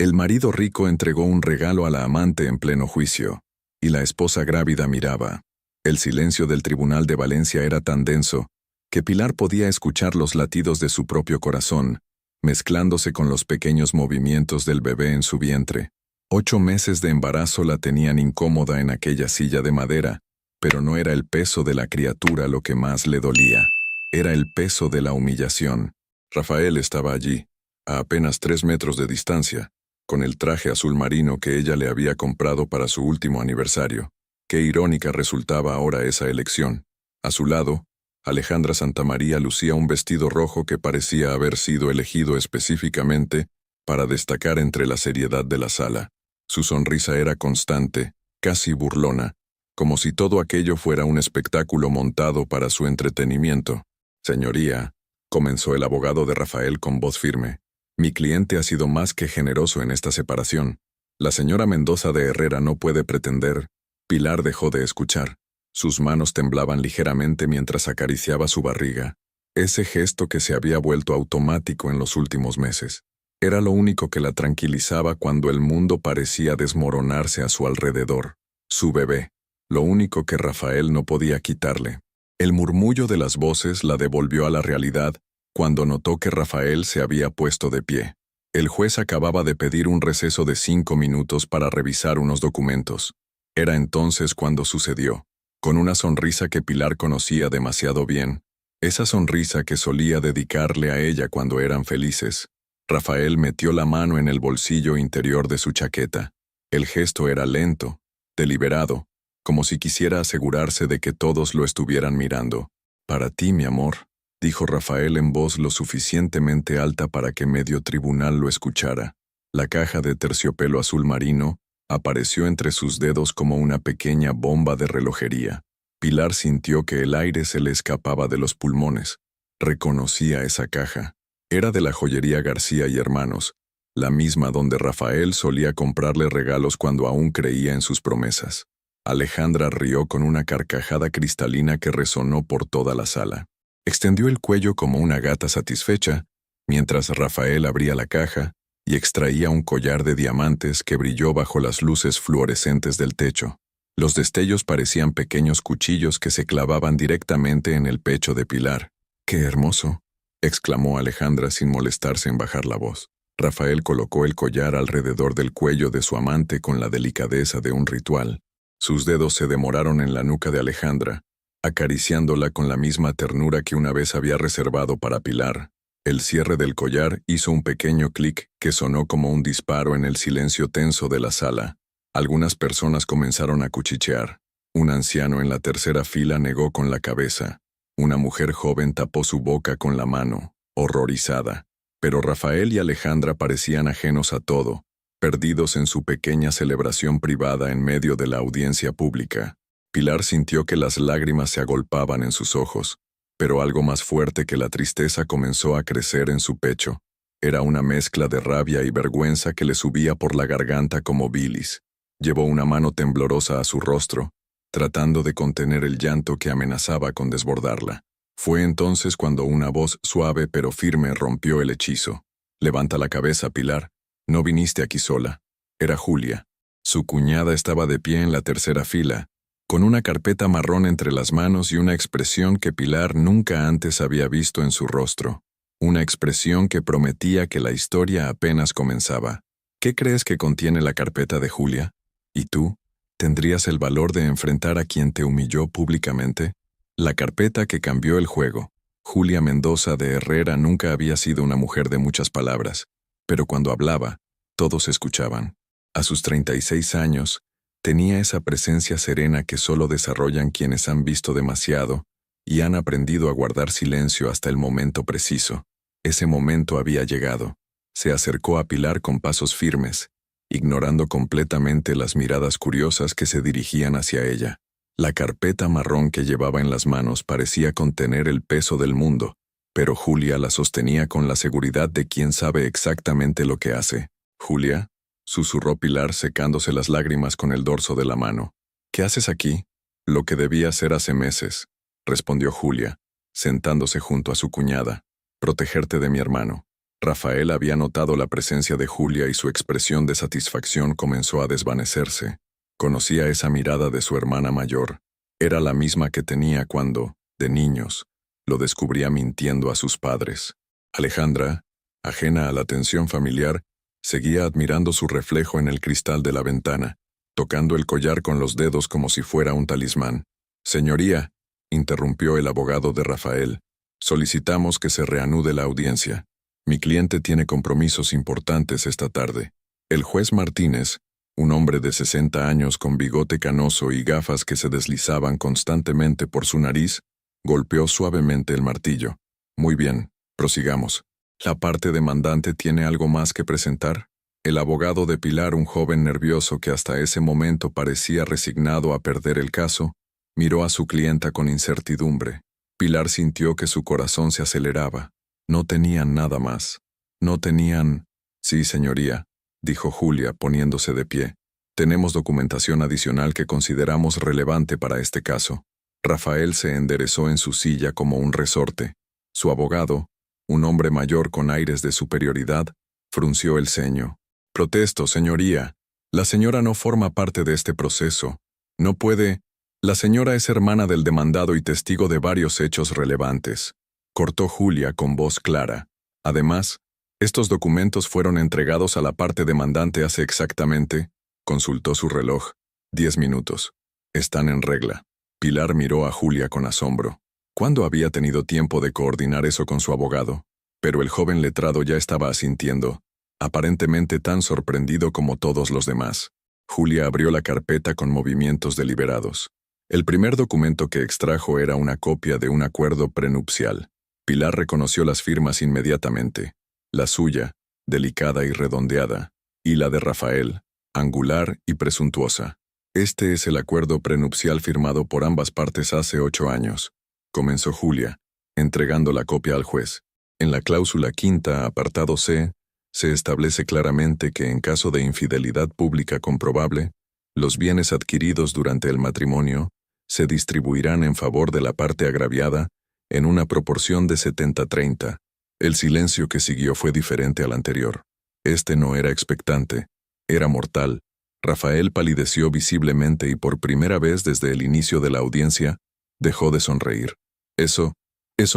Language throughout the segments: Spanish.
El marido rico entregó un regalo a la amante en pleno juicio, y la esposa grávida miraba. El silencio del tribunal de Valencia era tan denso que Pilar podía escuchar los latidos de su propio corazón, mezclándose con los pequeños movimientos del bebé en su vientre. 8 meses de embarazo la tenían incómoda en aquella silla de madera, pero no era el peso de la criatura lo que más le dolía. Era el peso de la humillación. Rafael estaba allí, a apenas 3 metros de distancia, con el traje azul marino que ella le había comprado para su último aniversario. Qué irónica resultaba ahora esa elección. A su lado, Alejandra Santamaría lucía un vestido rojo que parecía haber sido elegido específicamente para destacar entre la seriedad de la sala. Su sonrisa era constante, casi burlona, como si todo aquello fuera un espectáculo montado para su entretenimiento. «Señoría», comenzó el abogado de Rafael con voz firme, «mi cliente ha sido más que generoso en esta separación. La señora Mendoza de Herrera no puede pretender». Pilar dejó de escuchar. Sus manos temblaban ligeramente mientras acariciaba su barriga, ese gesto que se había vuelto automático en los últimos meses. Era lo único que la tranquilizaba cuando el mundo parecía desmoronarse a su alrededor. Su bebé, lo único que Rafael no podía quitarle. El murmullo de las voces la devolvió a la realidad cuando notó que Rafael se había puesto de pie. El juez acababa de pedir un receso de 5 minutos para revisar unos documentos. Era entonces cuando sucedió. Con una sonrisa que Pilar conocía demasiado bien, esa sonrisa que solía dedicarle a ella cuando eran felices, Rafael metió la mano en el bolsillo interior de su chaqueta. El gesto era lento, deliberado, como si quisiera asegurarse de que todos lo estuvieran mirando. «Para ti, mi amor», dijo Rafael en voz lo suficientemente alta para que medio tribunal lo escuchara. La caja de terciopelo azul marino apareció entre sus dedos como una pequeña bomba de relojería. Pilar sintió que el aire se le escapaba de los pulmones. Reconocía esa caja. Era de la joyería García y Hermanos, la misma donde Rafael solía comprarle regalos cuando aún creía en sus promesas. Alejandra rió con una carcajada cristalina que resonó por toda la sala. Extendió el cuello como una gata satisfecha, mientras Rafael abría la caja y extraía un collar de diamantes que brilló bajo las luces fluorescentes del techo. Los destellos parecían pequeños cuchillos que se clavaban directamente en el pecho de Pilar. «¡Qué hermoso!», exclamó Alejandra sin molestarse en bajar la voz. Rafael colocó el collar alrededor del cuello de su amante con la delicadeza de un ritual. Sus dedos se demoraron en la nuca de Alejandra, acariciándola con la misma ternura que una vez había reservado para Pilar. El cierre del collar hizo un pequeño clic que sonó como un disparo en el silencio tenso de la sala. Algunas personas comenzaron a cuchichear. Un anciano en la tercera fila negó con la cabeza. Una mujer joven tapó su boca con la mano, horrorizada. Pero Rafael y Alejandra parecían ajenos a todo, perdidos en su pequeña celebración privada en medio de la audiencia pública. Pilar sintió que las lágrimas se agolpaban en sus ojos, pero algo más fuerte que la tristeza comenzó a crecer en su pecho. Era una mezcla de rabia y vergüenza que le subía por la garganta como bilis. Llevó una mano temblorosa a su rostro, tratando de contener el llanto que amenazaba con desbordarla. Fue entonces cuando una voz suave pero firme rompió el hechizo. «Levanta la cabeza, Pilar. No viniste aquí sola». Era Julia. Su cuñada estaba de pie en la tercera fila, con una carpeta marrón entre las manos y una expresión que Pilar nunca antes había visto en su rostro. Una expresión que prometía que la historia apenas comenzaba. «¿Qué crees que contiene la carpeta de Julia? ¿Y tú? ¿Tendrías el valor de enfrentar a quien te humilló públicamente?» La carpeta que cambió el juego. Julia Mendoza de Herrera nunca había sido una mujer de muchas palabras, pero cuando hablaba, todos escuchaban. A sus 36 años, tenía esa presencia serena que solo desarrollan quienes han visto demasiado y han aprendido a guardar silencio hasta el momento preciso. Ese momento había llegado. Se acercó a Pilar con pasos firmes, ignorando completamente las miradas curiosas que se dirigían hacia ella. La carpeta marrón que llevaba en las manos parecía contener el peso del mundo, pero Julia la sostenía con la seguridad de quien sabe exactamente lo que hace. «Julia», susurró Pilar secándose las lágrimas con el dorso de la mano. «¿Qué haces aquí?» «Lo que debía hacer hace meses», respondió Julia, sentándose junto a su cuñada. «Protegerte de mi hermano». Rafael había notado la presencia de Julia y su expresión de satisfacción comenzó a desvanecerse. Conocía esa mirada de su hermana mayor. Era la misma que tenía cuando, de niños, lo descubría mintiendo a sus padres. Alejandra, ajena a la atención familiar, seguía admirando su reflejo en el cristal de la ventana, tocando el collar con los dedos como si fuera un talismán. «Señoría», interrumpió el abogado de Rafael, «solicitamos que se reanude la audiencia. Mi cliente tiene compromisos importantes esta tarde». El juez Martínez, un hombre de 60 años con bigote canoso y gafas que se deslizaban constantemente por su nariz, golpeó suavemente el martillo. «Muy bien, prosigamos. ¿La parte demandante tiene algo más que presentar?». El abogado de Pilar, un joven nervioso que hasta ese momento parecía resignado a perder el caso, miró a su clienta con incertidumbre. Pilar sintió que su corazón se aceleraba. No tenían nada más. No tenían... «Sí, señoría», dijo Julia, poniéndose de pie. «Tenemos documentación adicional que consideramos relevante para este caso». Rafael se enderezó en su silla como un resorte. Su abogado, un hombre mayor con aires de superioridad, frunció el ceño. «Protesto, señoría. La señora no forma parte de este proceso. No puede... La señora es hermana del demandado y testigo de varios hechos relevantes», cortó Julia con voz clara. «Además, estos documentos fueron entregados a la parte demandante hace exactamente», consultó su reloj, 10 minutos. «Están en regla». Pilar miró a Julia con asombro. ¿Cuándo había tenido tiempo de coordinar eso con su abogado? Pero el joven letrado ya estaba asintiendo, aparentemente tan sorprendido como todos los demás. Julia abrió la carpeta con movimientos deliberados. El primer documento que extrajo era una copia de un acuerdo prenupcial. Pilar reconoció las firmas inmediatamente. La suya, delicada y redondeada, y la de Rafael, angular y presuntuosa. «Este es el acuerdo prenupcial firmado por ambas partes hace 8 años», comenzó Julia, entregando la copia al juez. «En la cláusula quinta, apartado C, se establece claramente que en caso de infidelidad pública comprobable, los bienes adquiridos durante el matrimonio se distribuirán en favor de la parte agraviada en una proporción de 70-30. El silencio que siguió fue diferente al anterior. Este no era expectante, era mortal. Rafael palideció visiblemente y por primera vez desde el inicio de la audiencia, dejó de sonreír. Eso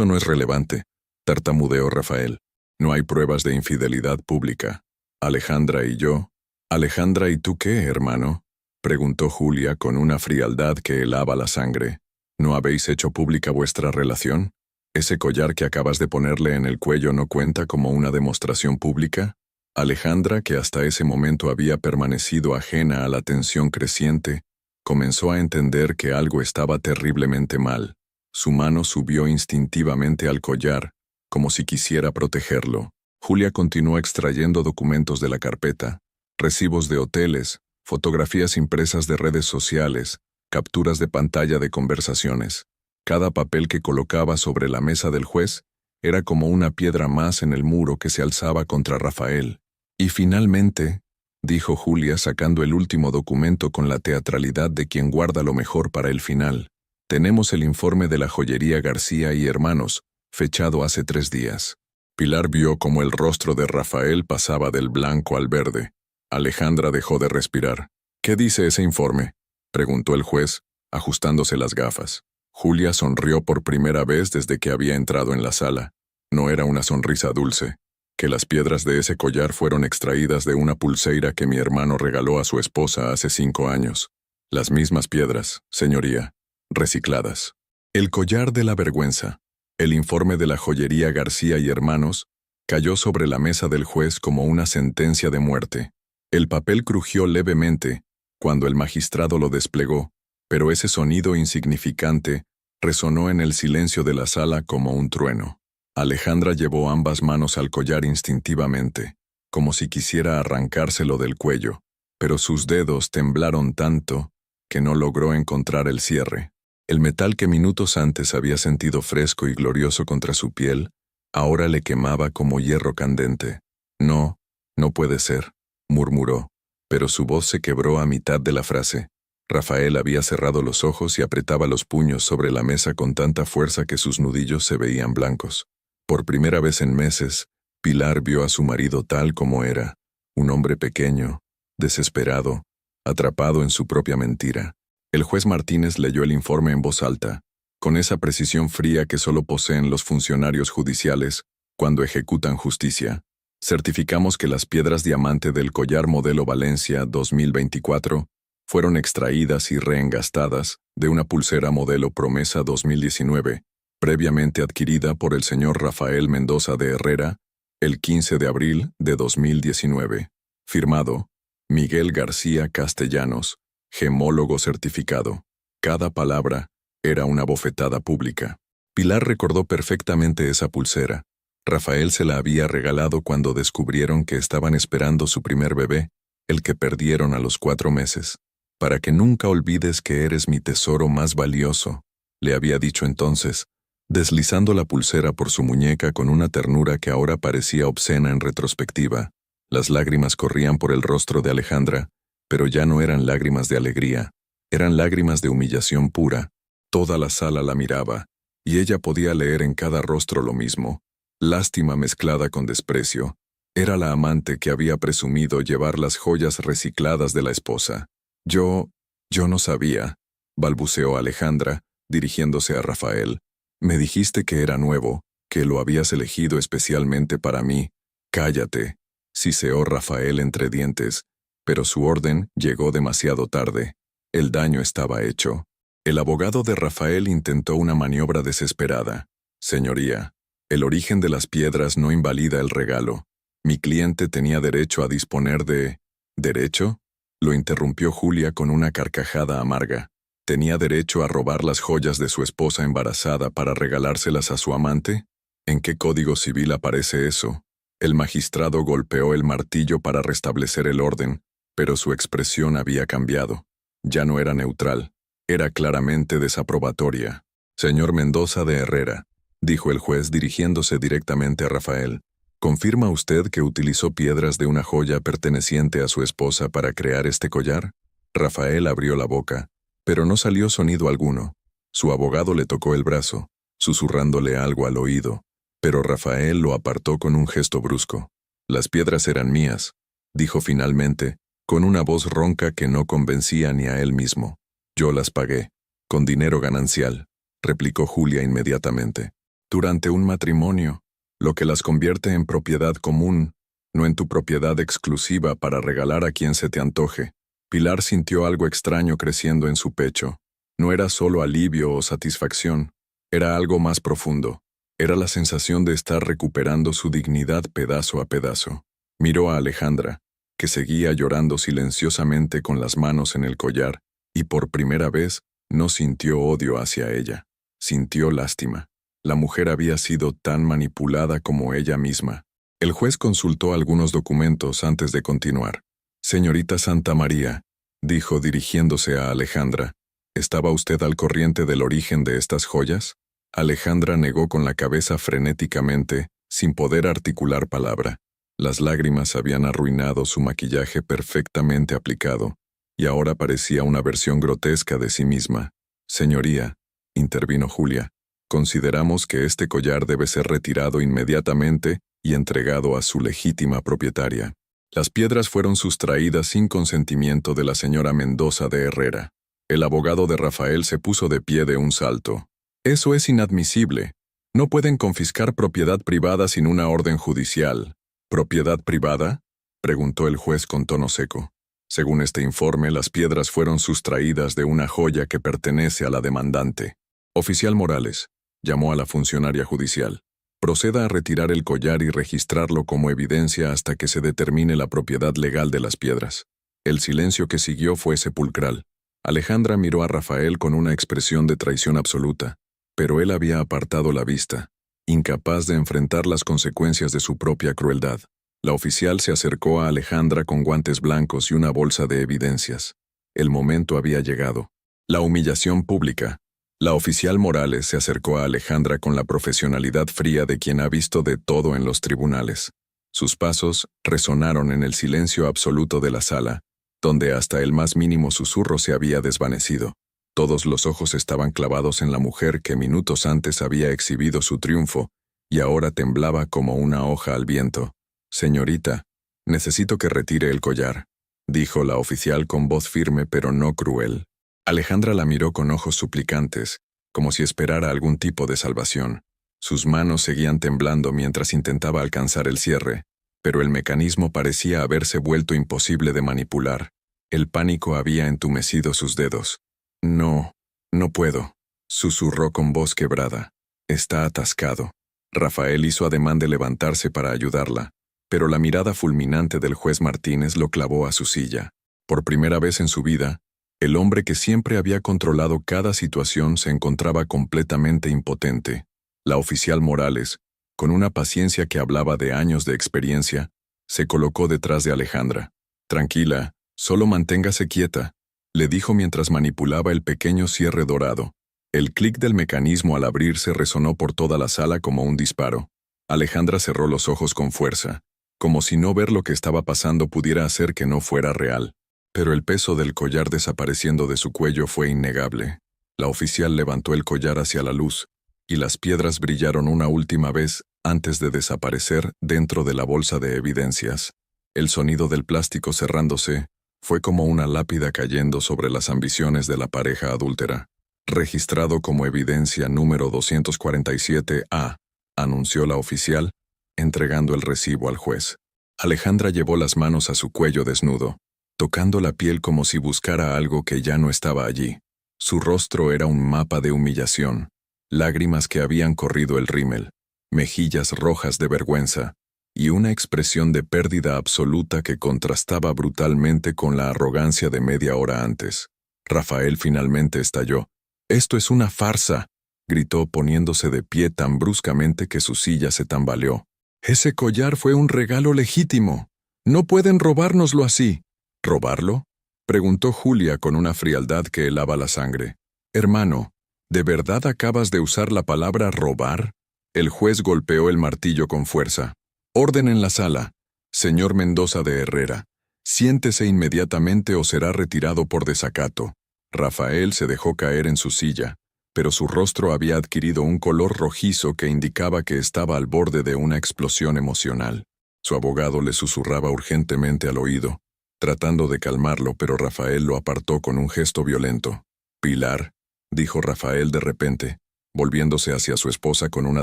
no es relevante», tartamudeó Rafael. «No hay pruebas de infidelidad pública. Alejandra y yo». «¿Alejandra y tú qué, hermano?», preguntó Julia con una frialdad que helaba la sangre. «¿No habéis hecho pública vuestra relación? ¿Ese collar que acabas de ponerle en el cuello no cuenta como una demostración pública?». Alejandra, que hasta ese momento había permanecido ajena a la tensión creciente, comenzó a entender que algo estaba terriblemente mal. Su mano subió instintivamente al collar, como si quisiera protegerlo. Julia continuó extrayendo documentos de la carpeta, recibos de hoteles, fotografías impresas de redes sociales, capturas de pantalla de conversaciones. Cada papel que colocaba sobre la mesa del juez era como una piedra más en el muro que se alzaba contra Rafael. «Y finalmente», dijo Julia sacando el último documento con la teatralidad de quien guarda lo mejor para el final, «tenemos el informe de la joyería García y Hermanos, fechado hace 3 días». Pilar vio cómo el rostro de Rafael pasaba del blanco al verde. Alejandra dejó de respirar. «¿Qué dice ese informe?», preguntó el juez, ajustándose las gafas. Julia sonrió por primera vez desde que había entrado en la sala. No era una sonrisa dulce. «Que las piedras de ese collar fueron extraídas de una pulseira que mi hermano regaló a su esposa hace 5 años. Las mismas piedras, señoría, recicladas». El collar de la vergüenza, el informe de la joyería García y Hermanos, cayó sobre la mesa del juez como una sentencia de muerte. El papel crujió levemente cuando el magistrado lo desplegó, pero ese sonido insignificante resonó en el silencio de la sala como un trueno. Alejandra llevó ambas manos al collar instintivamente, como si quisiera arrancárselo del cuello, pero sus dedos temblaron tanto que no logró encontrar el cierre. El metal que minutos antes había sentido fresco y glorioso contra su piel, ahora le quemaba como hierro candente. «No, no puede ser», murmuró, pero su voz se quebró a mitad de la frase. Rafael había cerrado los ojos y apretaba los puños sobre la mesa con tanta fuerza que sus nudillos se veían blancos. Por primera vez en meses, Pilar vio a su marido tal como era, un hombre pequeño, desesperado, atrapado en su propia mentira. El juez Martínez leyó el informe en voz alta, con esa precisión fría que solo poseen los funcionarios judiciales cuando ejecutan justicia. Certificamos que las piedras diamante del collar modelo Valencia 2024 fueron extraídas y reengastadas de una pulsera modelo Promesa 2019, previamente adquirida por el señor Rafael Mendoza de Herrera, el 15 de abril de 2019. Firmado, Miguel García Castellanos, gemólogo certificado. Cada palabra era una bofetada pública. Pilar recordó perfectamente esa pulsera. Rafael se la había regalado cuando descubrieron que estaban esperando su primer bebé, el que perdieron a los 4 meses. Para que nunca olvides que eres mi tesoro más valioso, le había dicho entonces, deslizando la pulsera por su muñeca con una ternura que ahora parecía obscena en retrospectiva. Las lágrimas corrían por el rostro de Alejandra, pero ya no eran lágrimas de alegría, eran lágrimas de humillación pura. Toda la sala la miraba, y ella podía leer en cada rostro lo mismo, lástima mezclada con desprecio. Era la amante que había presumido llevar las joyas recicladas de la esposa. Yo no sabía, balbuceó Alejandra, dirigiéndose a Rafael. Me dijiste que era nuevo, que lo habías elegido especialmente para mí. Cállate, siseó Rafael entre dientes, pero su orden llegó demasiado tarde. El daño estaba hecho. El abogado de Rafael intentó una maniobra desesperada. Señoría, el origen de las piedras no invalida el regalo. Mi cliente tenía derecho a disponer de... ¿Derecho? Lo interrumpió Julia con una carcajada amarga. ¿Tenía derecho a robar las joyas de su esposa embarazada para regalárselas a su amante? ¿En qué código civil aparece eso? El magistrado golpeó el martillo para restablecer el orden, pero su expresión había cambiado. Ya no era neutral, era claramente desaprobatoria. Señor Mendoza de Herrera, dijo el juez dirigiéndose directamente a Rafael, ¿confirma usted que utilizó piedras de una joya perteneciente a su esposa para crear este collar? Rafael abrió la boca, pero no salió sonido alguno. Su abogado le tocó el brazo, susurrándole algo al oído, pero Rafael lo apartó con un gesto brusco. Las piedras eran mías, dijo finalmente, con una voz ronca que no convencía ni a él mismo. Yo las pagué, con dinero ganancial, replicó Julia inmediatamente. Durante un matrimonio, lo que las convierte en propiedad común, no en tu propiedad exclusiva para regalar a quien se te antoje. Pilar sintió algo extraño creciendo en su pecho. No era solo alivio o satisfacción, era algo más profundo. Era la sensación de estar recuperando su dignidad pedazo a pedazo. Miró a Alejandra, que seguía llorando silenciosamente con las manos en el collar, y por primera vez no sintió odio hacia ella. Sintió lástima. La mujer había sido tan manipulada como ella misma. El juez consultó algunos documentos antes de continuar. Señorita Santa María, dijo dirigiéndose a Alejandra, ¿estaba usted al corriente del origen de estas joyas? Alejandra negó con la cabeza frenéticamente, sin poder articular palabra. Las lágrimas habían arruinado su maquillaje perfectamente aplicado, y ahora parecía una versión grotesca de sí misma. Señoría, intervino Julia, consideramos que este collar debe ser retirado inmediatamente y entregado a su legítima propietaria. Las piedras fueron sustraídas sin consentimiento de la señora Mendoza de Herrera. El abogado de Rafael se puso de pie de un salto. Eso es inadmisible. No pueden confiscar propiedad privada sin una orden judicial. ¿Propiedad privada?, preguntó el juez con tono seco. Según este informe, las piedras fueron sustraídas de una joya que pertenece a la demandante. Oficial Morales, llamó a la funcionaria judicial. Proceda a retirar el collar y registrarlo como evidencia hasta que se determine la propiedad legal de las piedras. El silencio que siguió fue sepulcral. Alejandra miró a Rafael con una expresión de traición absoluta, pero él había apartado la vista, incapaz de enfrentar las consecuencias de su propia crueldad. La oficial se acercó a Alejandra con guantes blancos y una bolsa de evidencias. El momento había llegado. La humillación pública. La oficial Morales se acercó a Alejandra con la profesionalidad fría de quien ha visto de todo en los tribunales. Sus pasos resonaron en el silencio absoluto de la sala, donde hasta el más mínimo susurro se había desvanecido. Todos los ojos estaban clavados en la mujer que minutos antes había exhibido su triunfo y ahora temblaba como una hoja al viento. «Señorita, necesito que retire el collar», dijo la oficial con voz firme pero no cruel. Alejandra la miró con ojos suplicantes, como si esperara algún tipo de salvación. Sus manos seguían temblando mientras intentaba alcanzar el cierre, pero el mecanismo parecía haberse vuelto imposible de manipular. El pánico había entumecido sus dedos. «No, no puedo», susurró con voz quebrada. «Está atascado». Rafael hizo ademán de levantarse para ayudarla, pero la mirada fulminante del juez Martínez lo clavó a su silla. Por primera vez en su vida, el hombre que siempre había controlado cada situación se encontraba completamente impotente. La oficial Morales, con una paciencia que hablaba de años de experiencia, se colocó detrás de Alejandra. «Tranquila, solo manténgase quieta», le dijo mientras manipulaba el pequeño cierre dorado. El clic del mecanismo al abrirse resonó por toda la sala como un disparo. Alejandra cerró los ojos con fuerza, como si no ver lo que estaba pasando pudiera hacer que no fuera real. Pero el peso del collar desapareciendo de su cuello fue innegable. La oficial levantó el collar hacia la luz, y las piedras brillaron una última vez antes de desaparecer dentro de la bolsa de evidencias. El sonido del plástico cerrándose fue como una lápida cayendo sobre las ambiciones de la pareja adúltera. «Registrado como evidencia número 247A», anunció la oficial, entregando el recibo al juez. Alejandra llevó las manos a su cuello desnudo, tocando la piel como si buscara algo que ya no estaba allí. Su rostro era un mapa de humillación, lágrimas que habían corrido el rímel, mejillas rojas de vergüenza, y una expresión de pérdida absoluta que contrastaba brutalmente con la arrogancia de media hora antes. Rafael finalmente estalló. «¡Esto es una farsa!», gritó poniéndose de pie tan bruscamente que su silla se tambaleó. «Ese collar fue un regalo legítimo. No pueden robárnoslo así». «¿Robarlo?», preguntó Julia con una frialdad que helaba la sangre. «Hermano, ¿de verdad acabas de usar la palabra robar?». El juez golpeó el martillo con fuerza. «Orden en la sala. Señor Mendoza de Herrera, siéntese inmediatamente o será retirado por desacato». Rafael se dejó caer en su silla, pero su rostro había adquirido un color rojizo que indicaba que estaba al borde de una explosión emocional. Su abogado le susurraba urgentemente al oído, tratando de calmarlo, pero Rafael lo apartó con un gesto violento. «Pilar», dijo Rafael de repente, volviéndose hacia su esposa con una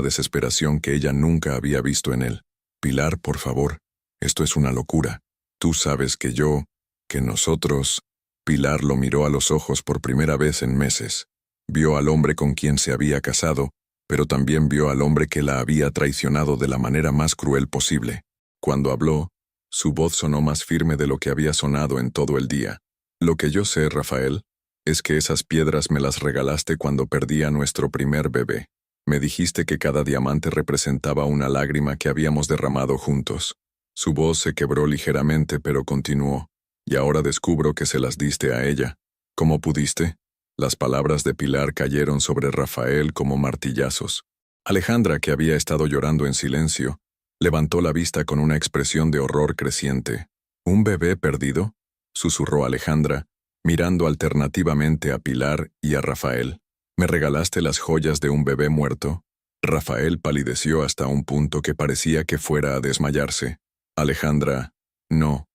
desesperación que ella nunca había visto en él. «Pilar, por favor, esto es una locura. Tú sabes que nosotros...». Pilar lo miró a los ojos por primera vez en meses. Vio al hombre con quien se había casado, pero también vio al hombre que la había traicionado de la manera más cruel posible. Cuando habló, su voz sonó más firme de lo que había sonado en todo el día. «Lo que yo sé, Rafael, es que esas piedras me las regalaste cuando perdí a nuestro primer bebé. Me dijiste que cada diamante representaba una lágrima que habíamos derramado juntos». Su voz se quebró ligeramente, pero continuó. «Y ahora descubro que se las diste a ella. ¿Cómo pudiste?». Las palabras de Pilar cayeron sobre Rafael como martillazos. Alejandra, que había estado llorando en silencio, levantó la vista con una expresión de horror creciente. «¿Un bebé perdido?», susurró Alejandra, mirando alternativamente a Pilar y a Rafael. «¿Me regalaste las joyas de un bebé muerto?». Rafael palideció hasta un punto que parecía que fuera a desmayarse. «Alejandra, no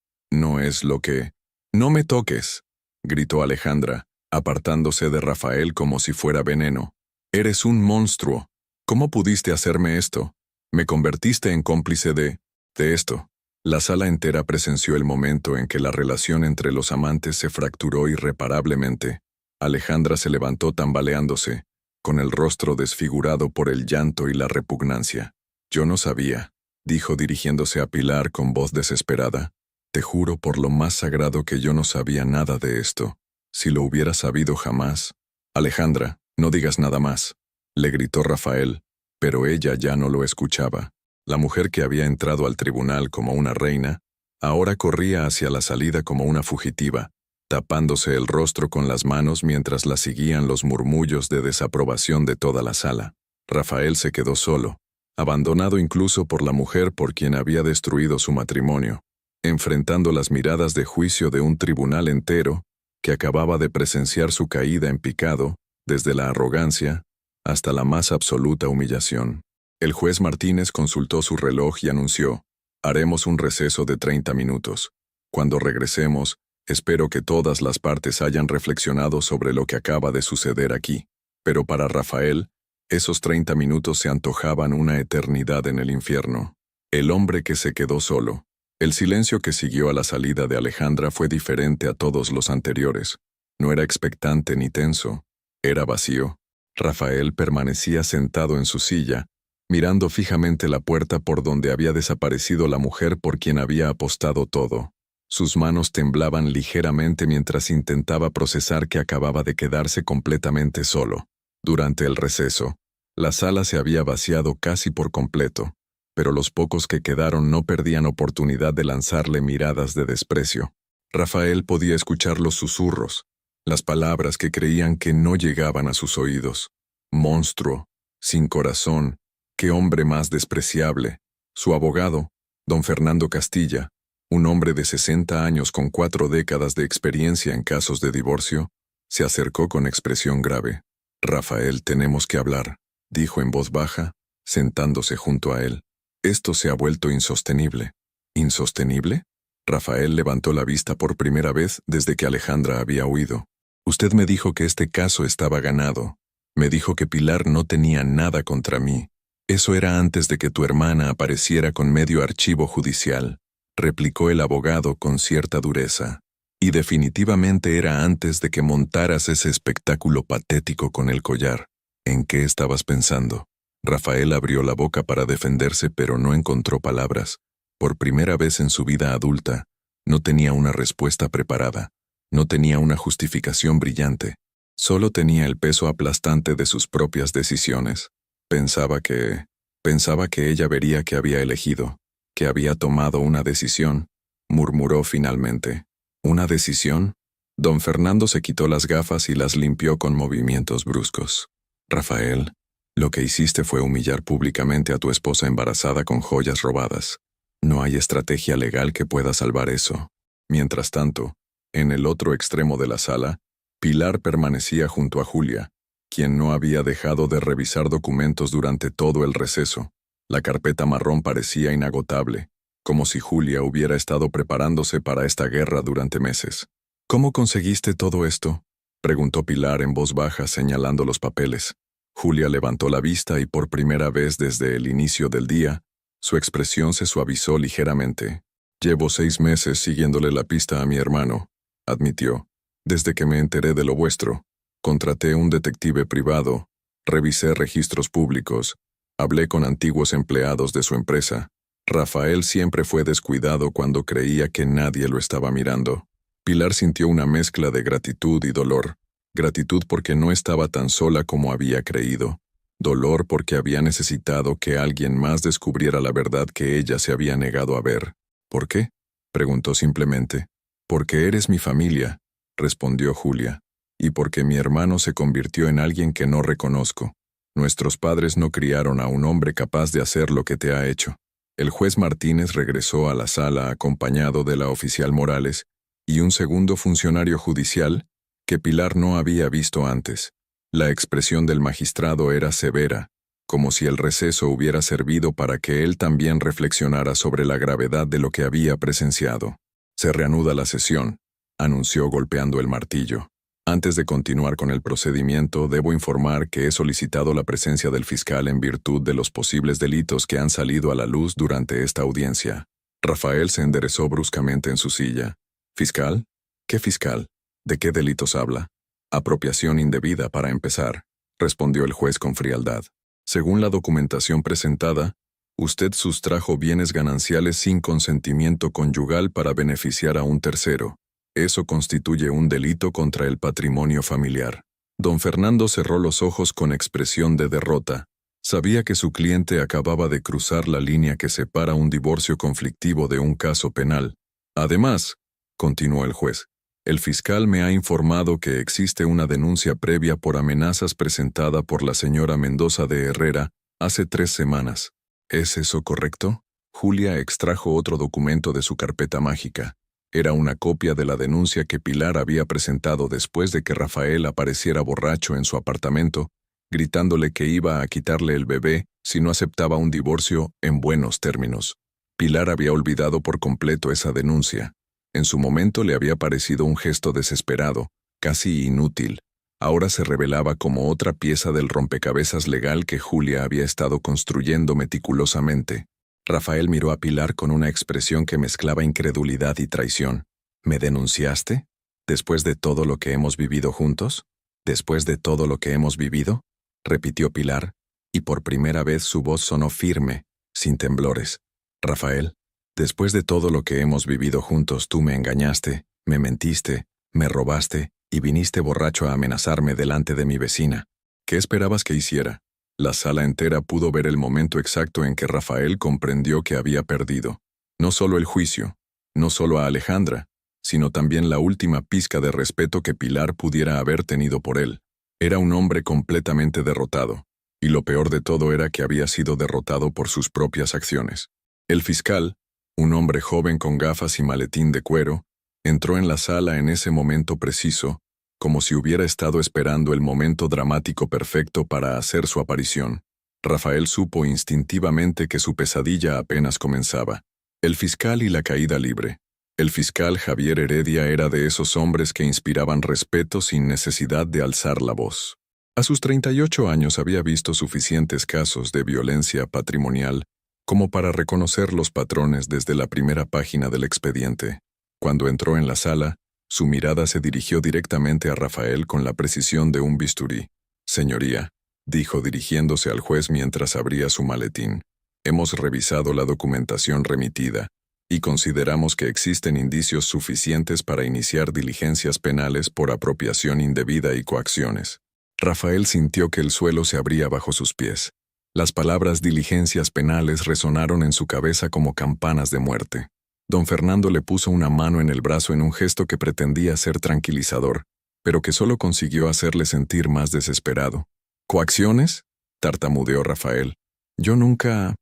es lo que...». «No me toques», gritó Alejandra, apartándose de Rafael como si fuera veneno. «Eres un monstruo. ¿Cómo pudiste hacerme esto? Me convertiste en cómplice de esto». La sala entera presenció el momento en que la relación entre los amantes se fracturó irreparablemente. Alejandra se levantó tambaleándose, con el rostro desfigurado por el llanto y la repugnancia. «Yo no sabía», dijo dirigiéndose a Pilar con voz desesperada. «Te juro por lo más sagrado que yo no sabía nada de esto. Si lo hubiera sabido jamás». «Alejandra, no digas nada más», le gritó Rafael, pero ella ya no lo escuchaba. La mujer que había entrado al tribunal como una reina, ahora corría hacia la salida como una fugitiva, tapándose el rostro con las manos mientras la seguían los murmullos de desaprobación de toda la sala. Rafael se quedó solo, abandonado incluso por la mujer por quien había destruido su matrimonio, enfrentando las miradas de juicio de un tribunal entero que acababa de presenciar su caída en picado, desde la arrogancia hasta la más absoluta humillación. El juez Martínez consultó su reloj y anunció: haremos un receso de 30 minutos. Cuando regresemos, espero que todas las partes hayan reflexionado sobre lo que acaba de suceder aquí. Pero para Rafael, esos 30 minutos se antojaban una eternidad en el infierno. El hombre que se quedó solo. El silencio que siguió a la salida de Alejandra fue diferente a todos los anteriores. No era expectante ni tenso, era vacío. Rafael permanecía sentado en su silla, mirando fijamente la puerta por donde había desaparecido la mujer por quien había apostado todo. Sus manos temblaban ligeramente mientras intentaba procesar que acababa de quedarse completamente solo. Durante el receso, la sala se había vaciado casi por completo, pero los pocos que quedaron no perdían oportunidad de lanzarle miradas de desprecio. Rafael podía escuchar los susurros, las palabras que creían que no llegaban a sus oídos. Monstruo, sin corazón, qué hombre más despreciable. Su abogado, don Fernando Castilla, un hombre de 60 años con 4 décadas de experiencia en casos de divorcio, se acercó con expresión grave. «Rafael, tenemos que hablar», dijo en voz baja, sentándose junto a él. «Esto se ha vuelto insostenible». «¿Insostenible?». Rafael levantó la vista por primera vez desde que Alejandra había huido. «Usted me dijo que este caso estaba ganado. Me dijo que Pilar no tenía nada contra mí. Eso era antes de que tu hermana apareciera con medio archivo judicial», replicó el abogado con cierta dureza. «Y definitivamente era antes de que montaras ese espectáculo patético con el collar. ¿En qué estabas pensando?». Rafael abrió la boca para defenderse, pero no encontró palabras. Por primera vez en su vida adulta, no tenía una respuesta preparada. No tenía una justificación brillante. Solo tenía el peso aplastante de sus propias decisiones. Pensaba que ella vería que había elegido, que había tomado una decisión, murmuró finalmente. ¿Una decisión? Don Fernando se quitó las gafas y las limpió con movimientos bruscos. «Rafael, lo que hiciste fue humillar públicamente a tu esposa embarazada con joyas robadas. No hay estrategia legal que pueda salvar eso». Mientras tanto, en el otro extremo de la sala, Pilar permanecía junto a Julia, quien no había dejado de revisar documentos durante todo el receso. La carpeta marrón parecía inagotable, como si Julia hubiera estado preparándose para esta guerra durante meses. «¿Cómo conseguiste todo esto?», preguntó Pilar en voz baja señalando los papeles. Julia levantó la vista y por primera vez desde el inicio del día, su expresión se suavizó ligeramente. «Llevo 6 meses siguiéndole la pista a mi hermano», admitió. «Desde que me enteré de lo vuestro, contraté un detective privado, revisé registros públicos, hablé con antiguos empleados de su empresa. Rafael siempre fue descuidado cuando creía que nadie lo estaba mirando». Pilar sintió una mezcla de gratitud y dolor. Gratitud porque no estaba tan sola como había creído. Dolor porque había necesitado que alguien más descubriera la verdad que ella se había negado a ver. «¿Por qué?», preguntó simplemente. «Porque eres mi familia», respondió Julia. «Y porque mi hermano se convirtió en alguien que no reconozco. Nuestros padres no criaron a un hombre capaz de hacer lo que te ha hecho». El juez Martínez regresó a la sala acompañado de la oficial Morales y un segundo funcionario judicial que Pilar no había visto antes. La expresión del magistrado era severa, como si el receso hubiera servido para que él también reflexionara sobre la gravedad de lo que había presenciado. «Se reanuda la sesión», anunció golpeando el martillo. «Antes de continuar con el procedimiento, debo informar que he solicitado la presencia del fiscal en virtud de los posibles delitos que han salido a la luz durante esta audiencia». Rafael se enderezó bruscamente en su silla. «¿Fiscal? ¿Qué fiscal? ¿De qué delitos habla?». «Apropiación indebida, para empezar», respondió el juez con frialdad. «Según la documentación presentada, usted sustrajo bienes gananciales sin consentimiento conyugal para beneficiar a un tercero. Eso constituye un delito contra el patrimonio familiar». Don Fernando cerró los ojos con expresión de derrota. Sabía que su cliente acababa de cruzar la línea que separa un divorcio conflictivo de un caso penal. «Además», continuó el juez, «el fiscal me ha informado que existe una denuncia previa por amenazas presentada por la señora Mendoza de Herrera hace 3 semanas. ¿Es eso correcto?». Julia extrajo otro documento de su carpeta mágica. Era una copia de la denuncia que Pilar había presentado después de que Rafael apareciera borracho en su apartamento, gritándole que iba a quitarle el bebé si no aceptaba un divorcio en buenos términos. Pilar había olvidado por completo esa denuncia. En su momento le había parecido un gesto desesperado, casi inútil. Ahora se revelaba como otra pieza del rompecabezas legal que Julia había estado construyendo meticulosamente. Rafael miró a Pilar con una expresión que mezclaba incredulidad y traición. ¿Me denunciaste? ¿Después de todo lo que hemos vivido juntos? ¿Después de todo lo que hemos vivido? Repitió Pilar, y por primera vez su voz sonó firme, sin temblores. Rafael, después de todo lo que hemos vivido juntos, tú me engañaste, me mentiste, me robaste y viniste borracho a amenazarme delante de mi vecina. ¿Qué esperabas que hiciera? La sala entera pudo ver el momento exacto en que Rafael comprendió que había perdido. No solo el juicio, no solo a Alejandra, sino también la última pizca de respeto que Pilar pudiera haber tenido por él. Era un hombre completamente derrotado, y lo peor de todo era que había sido derrotado por sus propias acciones. El fiscal, un hombre joven con gafas y maletín de cuero, entró en la sala en ese momento preciso, como si hubiera estado esperando el momento dramático perfecto para hacer su aparición. Rafael supo instintivamente que su pesadilla apenas comenzaba. El fiscal y la caída libre. El fiscal Javier Heredia era de esos hombres que inspiraban respeto sin necesidad de alzar la voz. A sus 38 años había visto suficientes casos de violencia patrimonial como para reconocer los patrones desde la primera página del expediente. Cuando entró en la sala, su mirada se dirigió directamente a Rafael con la precisión de un bisturí. «Señoría», dijo dirigiéndose al juez mientras abría su maletín, «hemos revisado la documentación remitida y consideramos que existen indicios suficientes para iniciar diligencias penales por apropiación indebida y coacciones». Rafael sintió que el suelo se abría bajo sus pies. Las palabras diligencias penales resonaron en su cabeza como campanas de muerte. Don Fernando le puso una mano en el brazo en un gesto que pretendía ser tranquilizador, pero que solo consiguió hacerle sentir más desesperado. «¿Coacciones?», tartamudeó Rafael. «Yo nunca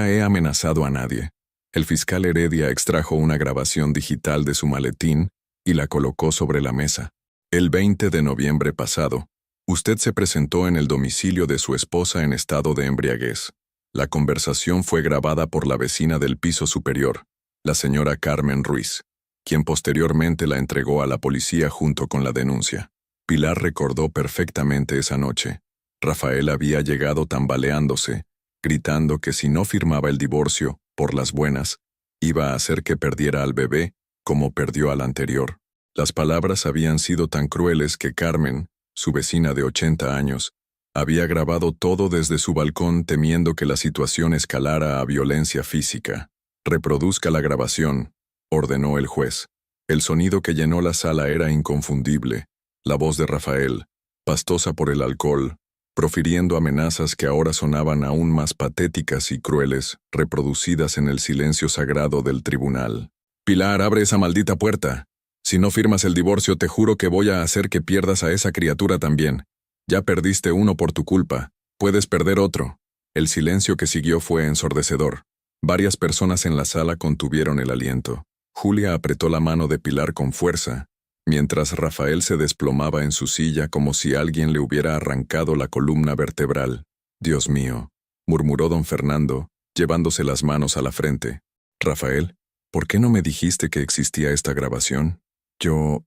he amenazado a nadie». El fiscal Heredia extrajo una grabación digital de su maletín y la colocó sobre la mesa. «El 20 de noviembre pasado, usted se presentó en el domicilio de su esposa en estado de embriaguez. La conversación fue grabada por la vecina del piso superior, la señora Carmen Ruiz, quien posteriormente la entregó a la policía junto con la denuncia». Pilar recordó perfectamente esa noche. Rafael había llegado tambaleándose, gritando que si no firmaba el divorcio, por las buenas, iba a hacer que perdiera al bebé, como perdió al anterior. Las palabras habían sido tan crueles que Carmen, su vecina de 80 años, había grabado todo desde su balcón temiendo que la situación escalara a violencia física. «Reproduzca la grabación», ordenó el juez. El sonido que llenó la sala era inconfundible. La voz de Rafael, pastosa por el alcohol, profiriendo amenazas que ahora sonaban aún más patéticas y crueles, reproducidas en el silencio sagrado del tribunal. «Pilar, abre esa maldita puerta. Si no firmas el divorcio, te juro que voy a hacer que pierdas a esa criatura también. Ya perdiste uno por tu culpa. Puedes perder otro». El silencio que siguió fue ensordecedor. Varias personas en la sala contuvieron el aliento. Julia apretó la mano de Pilar con fuerza, mientras Rafael se desplomaba en su silla como si alguien le hubiera arrancado la columna vertebral. «Dios mío», murmuró don Fernando, llevándose las manos a la frente. «Rafael, ¿por qué no me dijiste que existía esta grabación?» Yo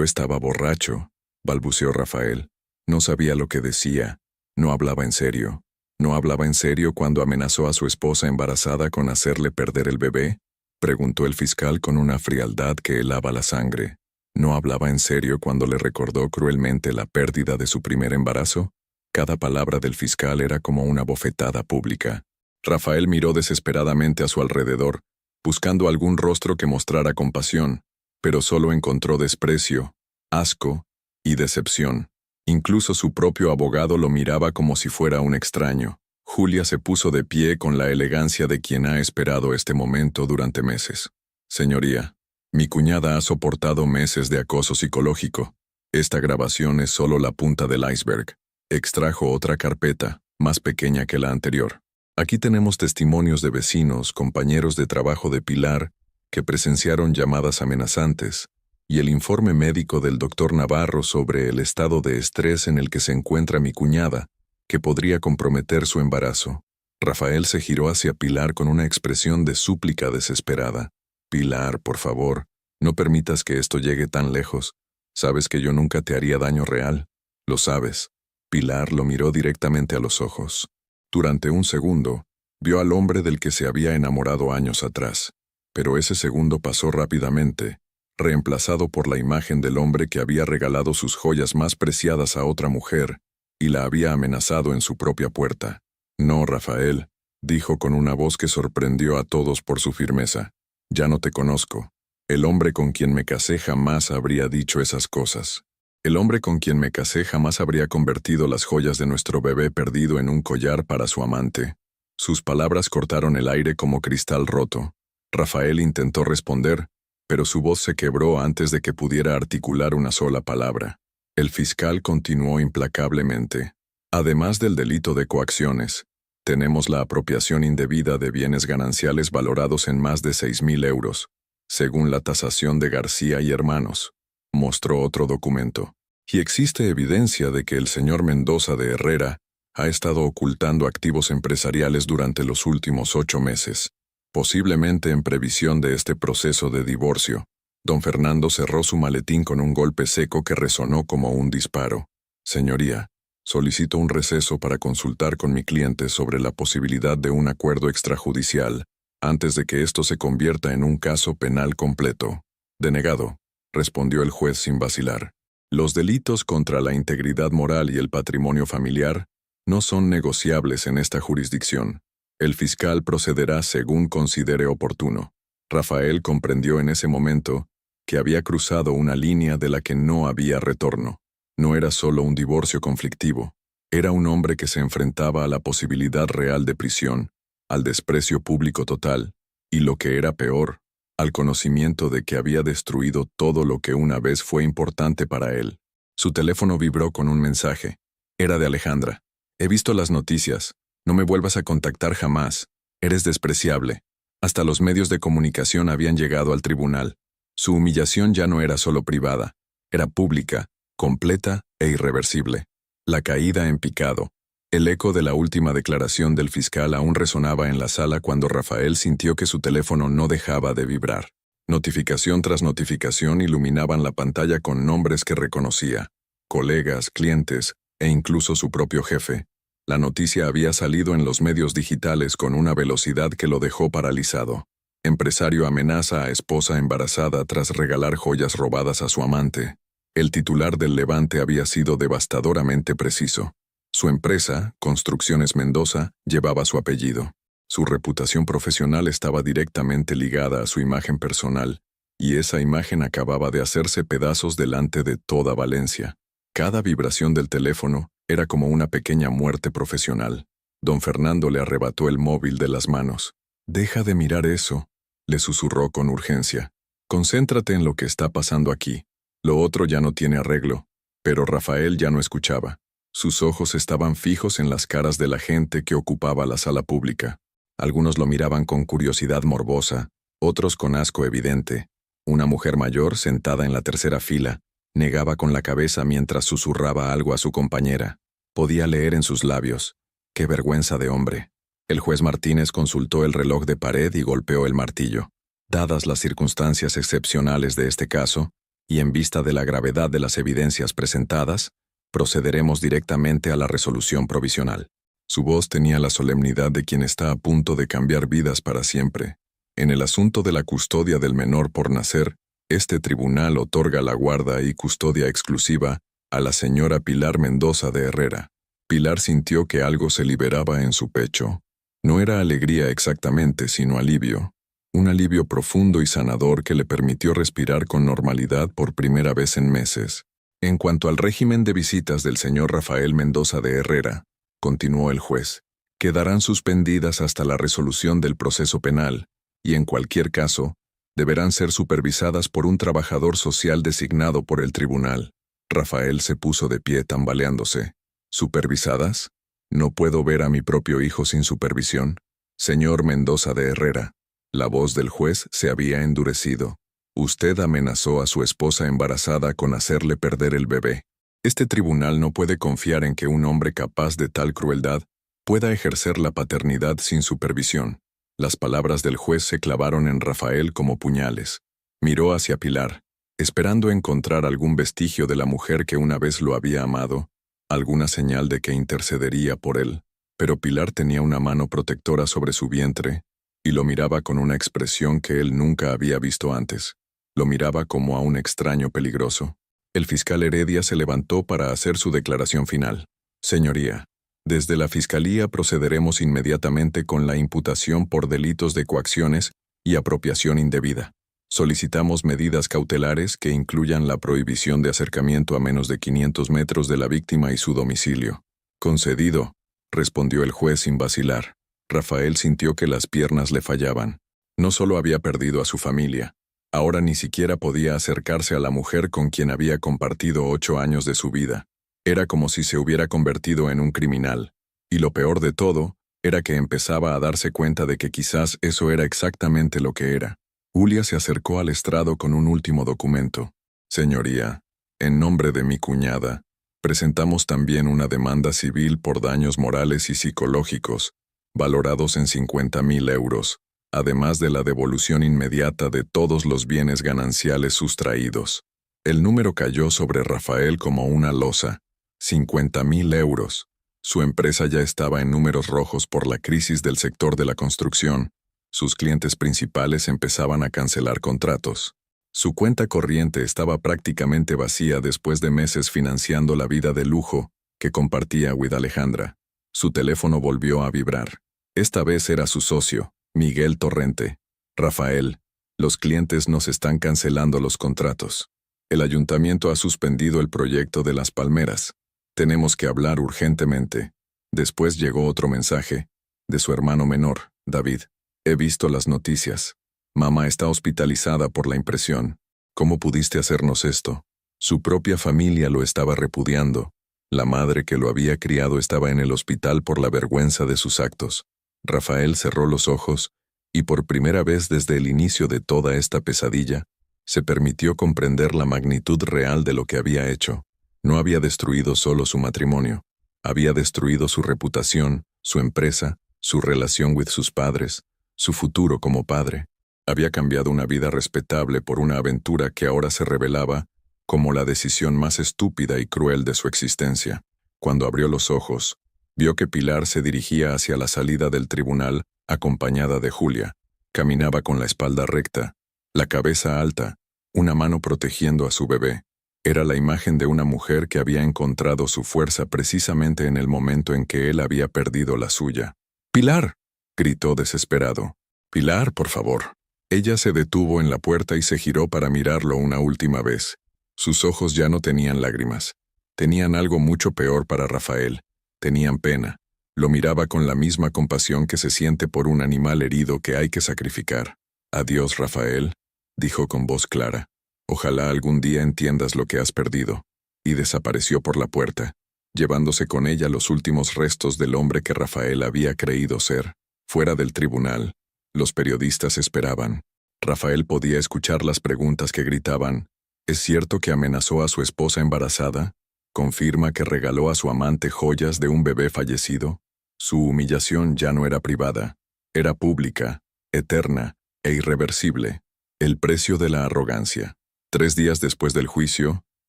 estaba borracho», balbuceó Rafael. No sabía lo que decía. No hablaba en serio. ¿No hablaba en serio cuando amenazó a su esposa embarazada con hacerle perder el bebé?, preguntó el fiscal con una frialdad que helaba la sangre. ¿No hablaba en serio cuando le recordó cruelmente la pérdida de su primer embarazo? Cada palabra del fiscal era como una bofetada pública. Rafael miró desesperadamente a su alrededor, buscando algún rostro que mostrara compasión, pero solo encontró desprecio, asco y decepción. Incluso su propio abogado lo miraba como si fuera un extraño. Julia se puso de pie con la elegancia de quien ha esperado este momento durante meses. «Señoría, mi cuñada ha soportado meses de acoso psicológico. Esta grabación es solo la punta del iceberg». Extrajo otra carpeta, más pequeña que la anterior. «Aquí tenemos testimonios de vecinos, compañeros de trabajo de Pilar, que presenciaron llamadas amenazantes, y el informe médico del doctor Navarro sobre el estado de estrés en el que se encuentra mi cuñada, que podría comprometer su embarazo. Rafael se giró hacia Pilar con una expresión de súplica desesperada. Pilar, por favor, no permitas que esto llegue tan lejos. Sabes que yo nunca te haría daño real. Lo sabes. Pilar lo miró directamente a los ojos. Durante un segundo, vio al hombre del que se había enamorado años atrás. Pero ese segundo pasó rápidamente, reemplazado por la imagen del hombre que había regalado sus joyas más preciadas a otra mujer y la había amenazado en su propia puerta. No, Rafael, dijo con una voz que sorprendió a todos por su firmeza. Ya no te conozco. El hombre con quien me casé jamás habría dicho esas cosas. El hombre con quien me casé jamás habría convertido las joyas de nuestro bebé perdido en un collar para su amante. Sus palabras cortaron el aire como cristal roto. Rafael intentó responder, pero su voz se quebró antes de que pudiera articular una sola palabra. El fiscal continuó implacablemente. Además del delito de coacciones, tenemos la apropiación indebida de bienes gananciales valorados en más de 6.000 euros, según la tasación de García y Hermanos. Mostró otro documento. Y existe evidencia de que el señor Mendoza de Herrera ha estado ocultando activos empresariales durante los últimos 8 meses, posiblemente en previsión de este proceso de divorcio. Don Fernando cerró su maletín con un golpe seco que resonó como un disparo. Señoría, solicito un receso para consultar con mi cliente sobre la posibilidad de un acuerdo extrajudicial antes de que esto se convierta en un caso penal completo. Denegado, respondió el juez sin vacilar. Los delitos contra la integridad moral y el patrimonio familiar no son negociables en esta jurisdicción. El fiscal procederá según considere oportuno. Rafael comprendió en ese momento que había cruzado una línea de la que no había retorno. No era solo un divorcio conflictivo, era un hombre que se enfrentaba a la posibilidad real de prisión, al desprecio público total, y lo que era peor, al conocimiento de que había destruido todo lo que una vez fue importante para él. Su teléfono vibró con un mensaje. Era de Alejandra. He visto las noticias. No me vuelvas a contactar jamás. Eres despreciable. Hasta los medios de comunicación habían llegado al tribunal. Su humillación ya no era solo privada, era pública, completa e irreversible. La caída en picado. El eco de la última declaración del fiscal aún resonaba en la sala cuando Rafael sintió que su teléfono no dejaba de vibrar. Notificación tras notificación iluminaban la pantalla con nombres que reconocía, colegas, clientes e incluso su propio jefe. La noticia había salido en los medios digitales con una velocidad que lo dejó paralizado. Empresario amenaza a esposa embarazada tras regalar joyas robadas a su amante. El titular del Levante había sido devastadoramente preciso. Su empresa, Construcciones Mendoza, llevaba su apellido. Su reputación profesional estaba directamente ligada a su imagen personal, y esa imagen acababa de hacerse pedazos delante de toda Valencia. Cada vibración del teléfono era como una pequeña muerte profesional. Don Fernando le arrebató el móvil de las manos. «Deja de mirar eso», le susurró con urgencia. «Concéntrate en lo que está pasando aquí. Lo otro ya no tiene arreglo». Pero Rafael ya no escuchaba. Sus ojos estaban fijos en las caras de la gente que ocupaba la sala pública. Algunos lo miraban con curiosidad morbosa, otros con asco evidente. Una mujer mayor, sentada en la tercera fila, negaba con la cabeza mientras susurraba algo a su compañera. Podía leer en sus labios: «Qué vergüenza de hombre». El juez Martínez consultó el reloj de pared y golpeó el martillo. Dadas las circunstancias excepcionales de este caso, y en vista de la gravedad de las evidencias presentadas, procederemos directamente a la resolución provisional. Su voz tenía la solemnidad de quien está a punto de cambiar vidas para siempre. En el asunto de la custodia del menor por nacer, este tribunal otorga la guarda y custodia exclusiva a la señora Pilar Mendoza de Herrera. Pilar sintió que algo se liberaba en su pecho. No era alegría exactamente, sino alivio. Un alivio profundo y sanador que le permitió respirar con normalidad por primera vez en meses. En cuanto al régimen de visitas del señor Rafael Mendoza de Herrera, continuó el juez, quedarán suspendidas hasta la resolución del proceso penal, y en cualquier caso, deberán ser supervisadas por un trabajador social designado por el tribunal. Rafael se puso de pie tambaleándose. ¿Supervisadas? No puedo ver a mi propio hijo sin supervisión. Señor Mendoza de Herrera. La voz del juez se había endurecido. Usted amenazó a su esposa embarazada con hacerle perder el bebé. Este tribunal no puede confiar en que un hombre capaz de tal crueldad pueda ejercer la paternidad sin supervisión. Las palabras del juez se clavaron en Rafael como puñales. Miró hacia Pilar, esperando encontrar algún vestigio de la mujer que una vez lo había amado, alguna señal de que intercedería por él, pero Pilar tenía una mano protectora sobre su vientre y lo miraba con una expresión que él nunca había visto antes. Lo miraba como a un extraño peligroso. El fiscal Heredia se levantó para hacer su declaración final. Señoría, desde la Fiscalía procederemos inmediatamente con la imputación por delitos de coacciones y apropiación indebida. Solicitamos medidas cautelares que incluyan la prohibición de acercamiento a menos de 500 metros de la víctima y su domicilio. Concedido, respondió el juez sin vacilar. Rafael sintió que las piernas le fallaban. No solo había perdido a su familia, ahora ni siquiera podía acercarse a la mujer con quien había compartido 8 años de su vida. Era como si se hubiera convertido en un criminal. Y lo peor de todo, era que empezaba a darse cuenta de que quizás eso era exactamente lo que era. Julia se acercó al estrado con un último documento. Señoría, en nombre de mi cuñada, presentamos también una demanda civil por daños morales y psicológicos, valorados en 50.000 euros, además de la devolución inmediata de todos los bienes gananciales sustraídos. El número cayó sobre Rafael como una losa. 50.000 euros. Su empresa ya estaba en números rojos por la crisis del sector de la construcción. Sus clientes principales empezaban a cancelar contratos. Su cuenta corriente estaba prácticamente vacía después de meses financiando la vida de lujo que compartía with Alejandra. Su teléfono volvió a vibrar. Esta vez era su socio, Miguel Torrente. Rafael, los clientes nos están cancelando los contratos. El ayuntamiento ha suspendido el proyecto de Las Palmeras. Tenemos que hablar urgentemente. Después llegó otro mensaje, de su hermano menor, David. He visto las noticias. Mamá está hospitalizada por la impresión. ¿Cómo pudiste hacernos esto? Su propia familia lo estaba repudiando. La madre que lo había criado estaba en el hospital por la vergüenza de sus actos. Rafael cerró los ojos y por primera vez desde el inicio de toda esta pesadilla, se permitió comprender la magnitud real de lo que había hecho. No había destruido solo su matrimonio, había destruido su reputación, su empresa, su relación with sus padres, su futuro como padre. Había cambiado una vida respetable por una aventura que ahora se revelaba como la decisión más estúpida y cruel de su existencia. Cuando abrió los ojos, vio que Pilar se dirigía hacia la salida del tribunal, acompañada de Julia. Caminaba con la espalda recta, la cabeza alta, una mano protegiendo a su bebé. Era la imagen de una mujer que había encontrado su fuerza precisamente en el momento en que él había perdido la suya. «¡Pilar!», gritó desesperado. «Pilar, por favor». Ella se detuvo en la puerta y se giró para mirarlo una última vez. Sus ojos ya no tenían lágrimas. Tenían algo mucho peor para Rafael. Tenían pena. Lo miraba con la misma compasión que se siente por un animal herido que hay que sacrificar. «Adiós, Rafael», dijo con voz clara. «Ojalá algún día entiendas lo que has perdido». Y desapareció por la puerta, llevándose con ella los últimos restos del hombre que Rafael había creído ser. Fuera del tribunal, los periodistas esperaban. Rafael podía escuchar las preguntas que gritaban: ¿es cierto que amenazó a su esposa embarazada? ¿Confirma que regaló a su amante joyas de un bebé fallecido? Su humillación ya no era privada, era pública, eterna e irreversible. El precio de la arrogancia. 3 días después del juicio,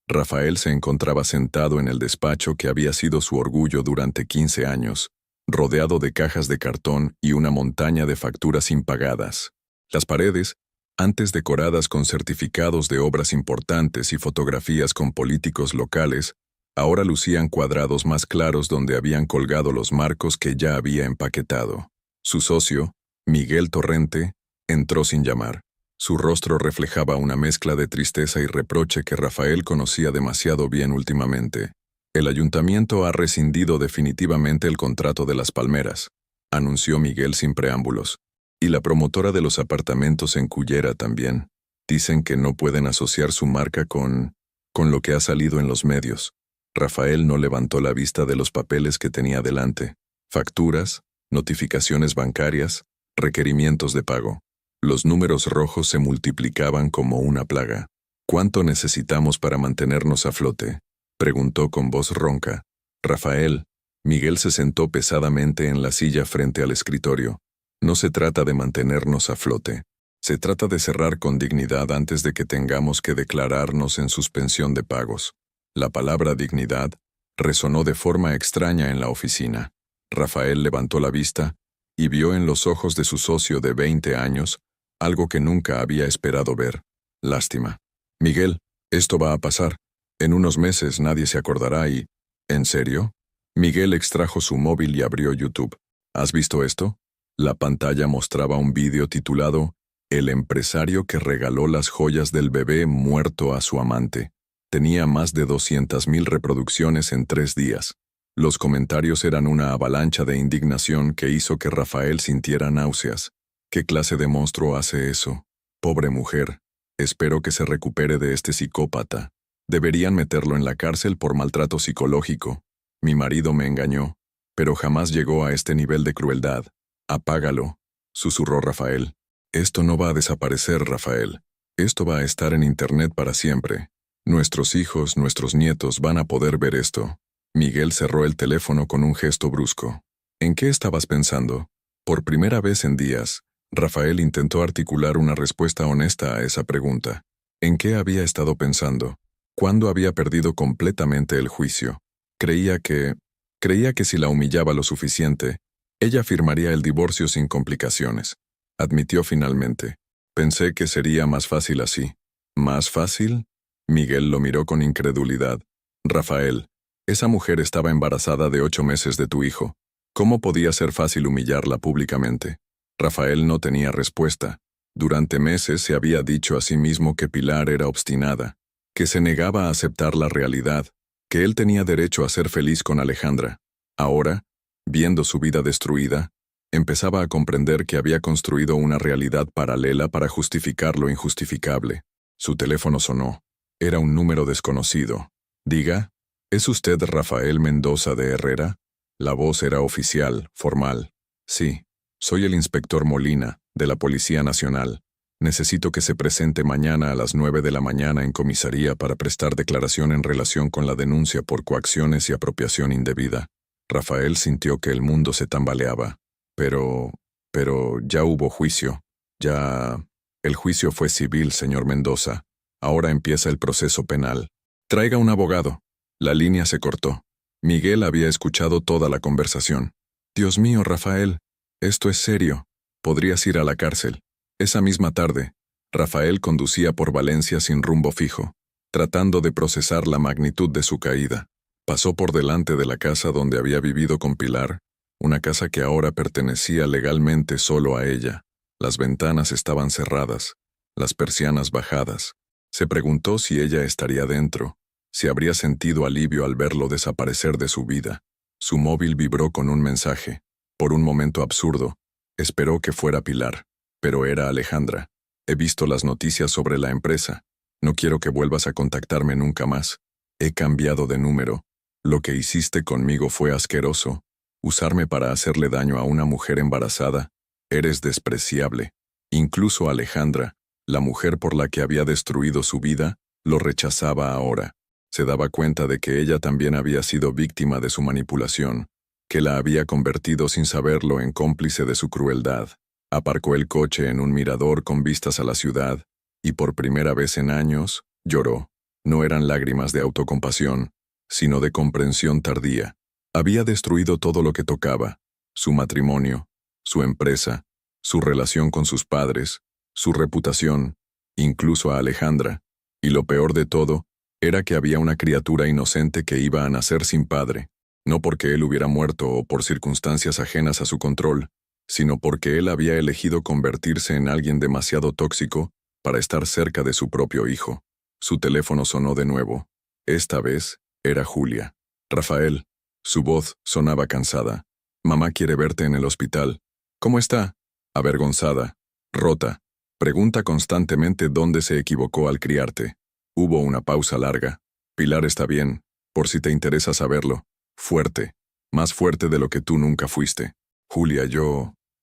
Rafael se encontraba sentado en el despacho que había sido su orgullo durante 15 años, rodeado de cajas de cartón y una montaña de facturas impagadas. Las paredes, antes decoradas con certificados de obras importantes y fotografías con políticos locales, ahora lucían cuadrados más claros donde habían colgado los marcos que ya había empaquetado. Su socio, Miguel Torrente, entró sin llamar. Su rostro reflejaba una mezcla de tristeza y reproche que Rafael conocía demasiado bien últimamente. «El ayuntamiento ha rescindido definitivamente el contrato de Las Palmeras», anunció Miguel sin preámbulos. «Y la promotora de los apartamentos en Cullera también. Dicen que no pueden asociar su marca con lo que ha salido en los medios». Rafael no levantó la vista de los papeles que tenía delante. Facturas, notificaciones bancarias, requerimientos de pago. Los números rojos se multiplicaban como una plaga. «¿Cuánto necesitamos para mantenernos a flote?», Preguntó con voz ronca. Rafael. Miguel se sentó pesadamente en la silla frente al escritorio. No se trata de mantenernos a flote. Se trata de cerrar con dignidad antes de que tengamos que declararnos en suspensión de pagos. La palabra dignidad resonó de forma extraña en la oficina. Rafael levantó la vista y vio en los ojos de su socio de 20 años algo que nunca había esperado ver. Lástima. Miguel, esto va a pasar. En unos meses nadie se acordará y... ¿En serio? Miguel extrajo su móvil y abrió YouTube. ¿Has visto esto? La pantalla mostraba un vídeo titulado El empresario que regaló las joyas del bebé muerto a su amante. Tenía más de 200.000 reproducciones en 3 días. Los comentarios eran una avalancha de indignación que hizo que Rafael sintiera náuseas. ¿Qué clase de monstruo hace eso? Pobre mujer. Espero que se recupere de este psicópata. Deberían meterlo en la cárcel por maltrato psicológico. Mi marido me engañó, pero jamás llegó a este nivel de crueldad. Apágalo, susurró Rafael. Esto no va a desaparecer, Rafael. Esto va a estar en Internet para siempre. Nuestros hijos, nuestros nietos van a poder ver esto. Miguel cerró el teléfono con un gesto brusco. ¿En qué estabas pensando? Por primera vez en días, Rafael intentó articular una respuesta honesta a esa pregunta. ¿En qué había estado pensando? ¿Cuándo había perdido completamente el juicio? Creía que si la humillaba lo suficiente, ella firmaría el divorcio sin complicaciones. Admitió finalmente. Pensé que sería más fácil así. ¿Más fácil? Miguel lo miró con incredulidad. Rafael, esa mujer estaba embarazada de 8 meses de tu hijo. ¿Cómo podía ser fácil humillarla públicamente? Rafael no tenía respuesta. Durante meses se había dicho a sí mismo que Pilar era obstinada, que se negaba a aceptar la realidad, que él tenía derecho a ser feliz con Alejandra. Ahora, viendo su vida destruida, empezaba a comprender que había construido una realidad paralela para justificar lo injustificable. Su teléfono sonó. Era un número desconocido. Diga, ¿es usted Rafael Mendoza de Herrera? La voz era oficial, formal. Sí, soy el inspector Molina, de la Policía Nacional. Necesito que se presente mañana a las 9 de la mañana en comisaría para prestar declaración en relación con la denuncia por coacciones y apropiación indebida. Rafael sintió que el mundo se tambaleaba. Pero ya hubo juicio. El juicio fue civil, señor Mendoza. Ahora empieza el proceso penal. Traiga un abogado. La línea se cortó. Miguel había escuchado toda la conversación. Dios mío, Rafael, esto es serio. Podrías ir a la cárcel. Esa misma tarde, Rafael conducía por Valencia sin rumbo fijo, tratando de procesar la magnitud de su caída. Pasó por delante de la casa donde había vivido con Pilar, una casa que ahora pertenecía legalmente solo a ella. Las ventanas estaban cerradas, las persianas bajadas. Se preguntó si ella estaría dentro, si habría sentido alivio al verlo desaparecer de su vida. Su móvil vibró con un mensaje. Por un momento absurdo, esperó que fuera Pilar. Pero era Alejandra. He visto las noticias sobre la empresa. No quiero que vuelvas a contactarme nunca más. He cambiado de número. Lo que hiciste conmigo fue asqueroso. Usarme para hacerle daño a una mujer embarazada. Eres despreciable. Incluso Alejandra, la mujer por la que había destruido su vida, lo rechazaba ahora. Se daba cuenta de que ella también había sido víctima de su manipulación, que la había convertido sin saberlo en cómplice de su crueldad. Aparcó el coche en un mirador con vistas a la ciudad, y por primera vez en años, lloró. No eran lágrimas de autocompasión, sino de comprensión tardía. Había destruido todo lo que tocaba: su matrimonio, su empresa, su relación con sus padres, su reputación, incluso a Alejandra. Y lo peor de todo, era que había una criatura inocente que iba a nacer sin padre, no porque él hubiera muerto o por circunstancias ajenas a su control, sino porque él había elegido convertirse en alguien demasiado tóxico para estar cerca de su propio hijo. Su teléfono sonó de nuevo. Esta vez era Julia. Rafael. Su voz sonaba cansada. Mamá quiere verte en el hospital. ¿Cómo está? Avergonzada. Rota. Pregunta constantemente dónde se equivocó al criarte. Hubo una pausa larga. Pilar está bien, por si te interesa saberlo. Fuerte. Más fuerte de lo que tú nunca fuiste. Julia,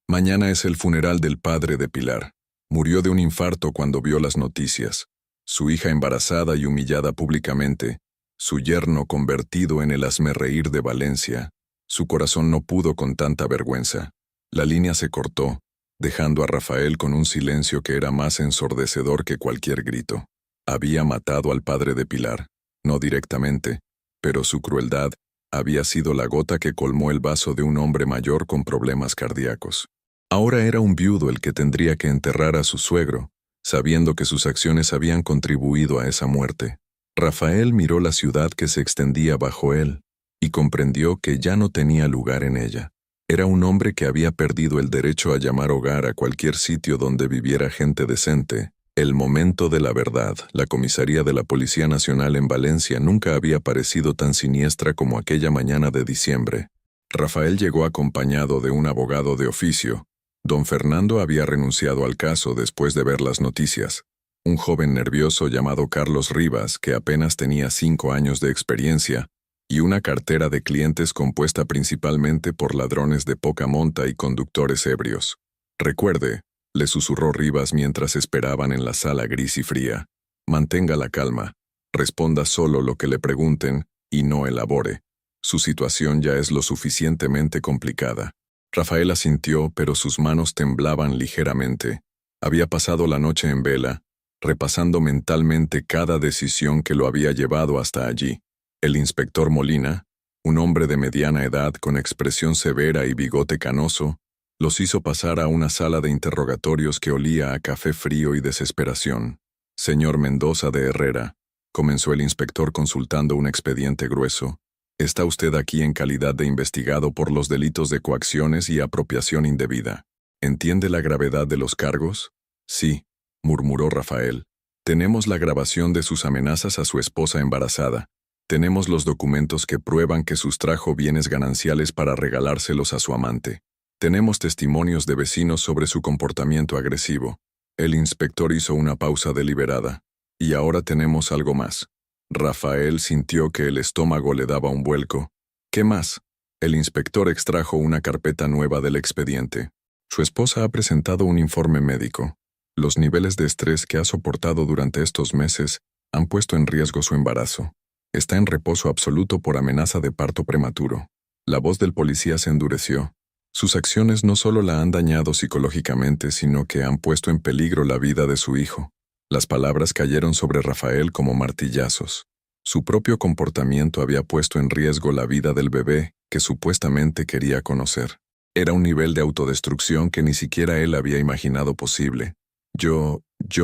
Mañana es el funeral del padre de Pilar. Murió de un infarto cuando vio las noticias. Su hija embarazada y humillada públicamente. su yerno convertido en el hazmerreír de Valencia. Su corazón no pudo con tanta vergüenza. La línea se cortó, dejando a Rafael con un silencio que era más ensordecedor que cualquier grito. Había matado al padre de Pilar, no directamente, pero su crueldad había sido la gota que colmó el vaso de un hombre mayor con problemas cardíacos. Ahora era un viudo el que tendría que enterrar a su suegro, sabiendo que sus acciones habían contribuido a esa muerte. Rafael miró la ciudad que se extendía bajo él y comprendió que ya no tenía lugar en ella. Era un hombre que había perdido el derecho a llamar hogar a cualquier sitio donde viviera gente decente. El momento de la verdad, la comisaría de la Policía Nacional en Valencia nunca había parecido tan siniestra como aquella mañana de diciembre. Rafael llegó acompañado de un abogado de oficio. Don Fernando había renunciado al caso después de ver las noticias. Un joven nervioso llamado Carlos Rivas, que apenas tenía 5 años de experiencia, y una cartera de clientes compuesta principalmente por ladrones de poca monta y conductores ebrios. Recuerde, le susurró Rivas mientras esperaban en la sala gris y fría. Mantenga la calma, responda solo lo que le pregunten y no elabore. Su situación ya es lo suficientemente complicada. Rafael asintió, pero sus manos temblaban ligeramente. Había pasado la noche en vela, repasando mentalmente cada decisión que lo había llevado hasta allí. El inspector Molina, un hombre de mediana edad con expresión severa y bigote canoso, los hizo pasar a una sala de interrogatorios que olía a café frío y desesperación. Señor Mendoza de Herrera, comenzó el inspector consultando un expediente grueso. Está usted aquí en calidad de investigado por los delitos de coacciones y apropiación indebida. ¿Entiende la gravedad de los cargos? Sí, murmuró Rafael. Tenemos la grabación de sus amenazas a su esposa embarazada. Tenemos los documentos que prueban que sustrajo bienes gananciales para regalárselos a su amante. Tenemos testimonios de vecinos sobre su comportamiento agresivo. El inspector hizo una pausa deliberada. Y ahora tenemos algo más. Rafael sintió que el estómago le daba un vuelco. ¿Qué más? El inspector extrajo una carpeta nueva del expediente. Su esposa ha presentado un informe médico. Los niveles de estrés que ha soportado durante estos meses han puesto en riesgo su embarazo. Está en reposo absoluto por amenaza de parto prematuro. La voz del policía se endureció. Sus acciones no solo la han dañado psicológicamente, sino que han puesto en peligro la vida de su hijo. Las palabras cayeron sobre Rafael como martillazos. Su propio comportamiento había puesto en riesgo la vida del bebé que supuestamente quería conocer. Era un nivel de autodestrucción que ni siquiera él había imaginado posible. Yo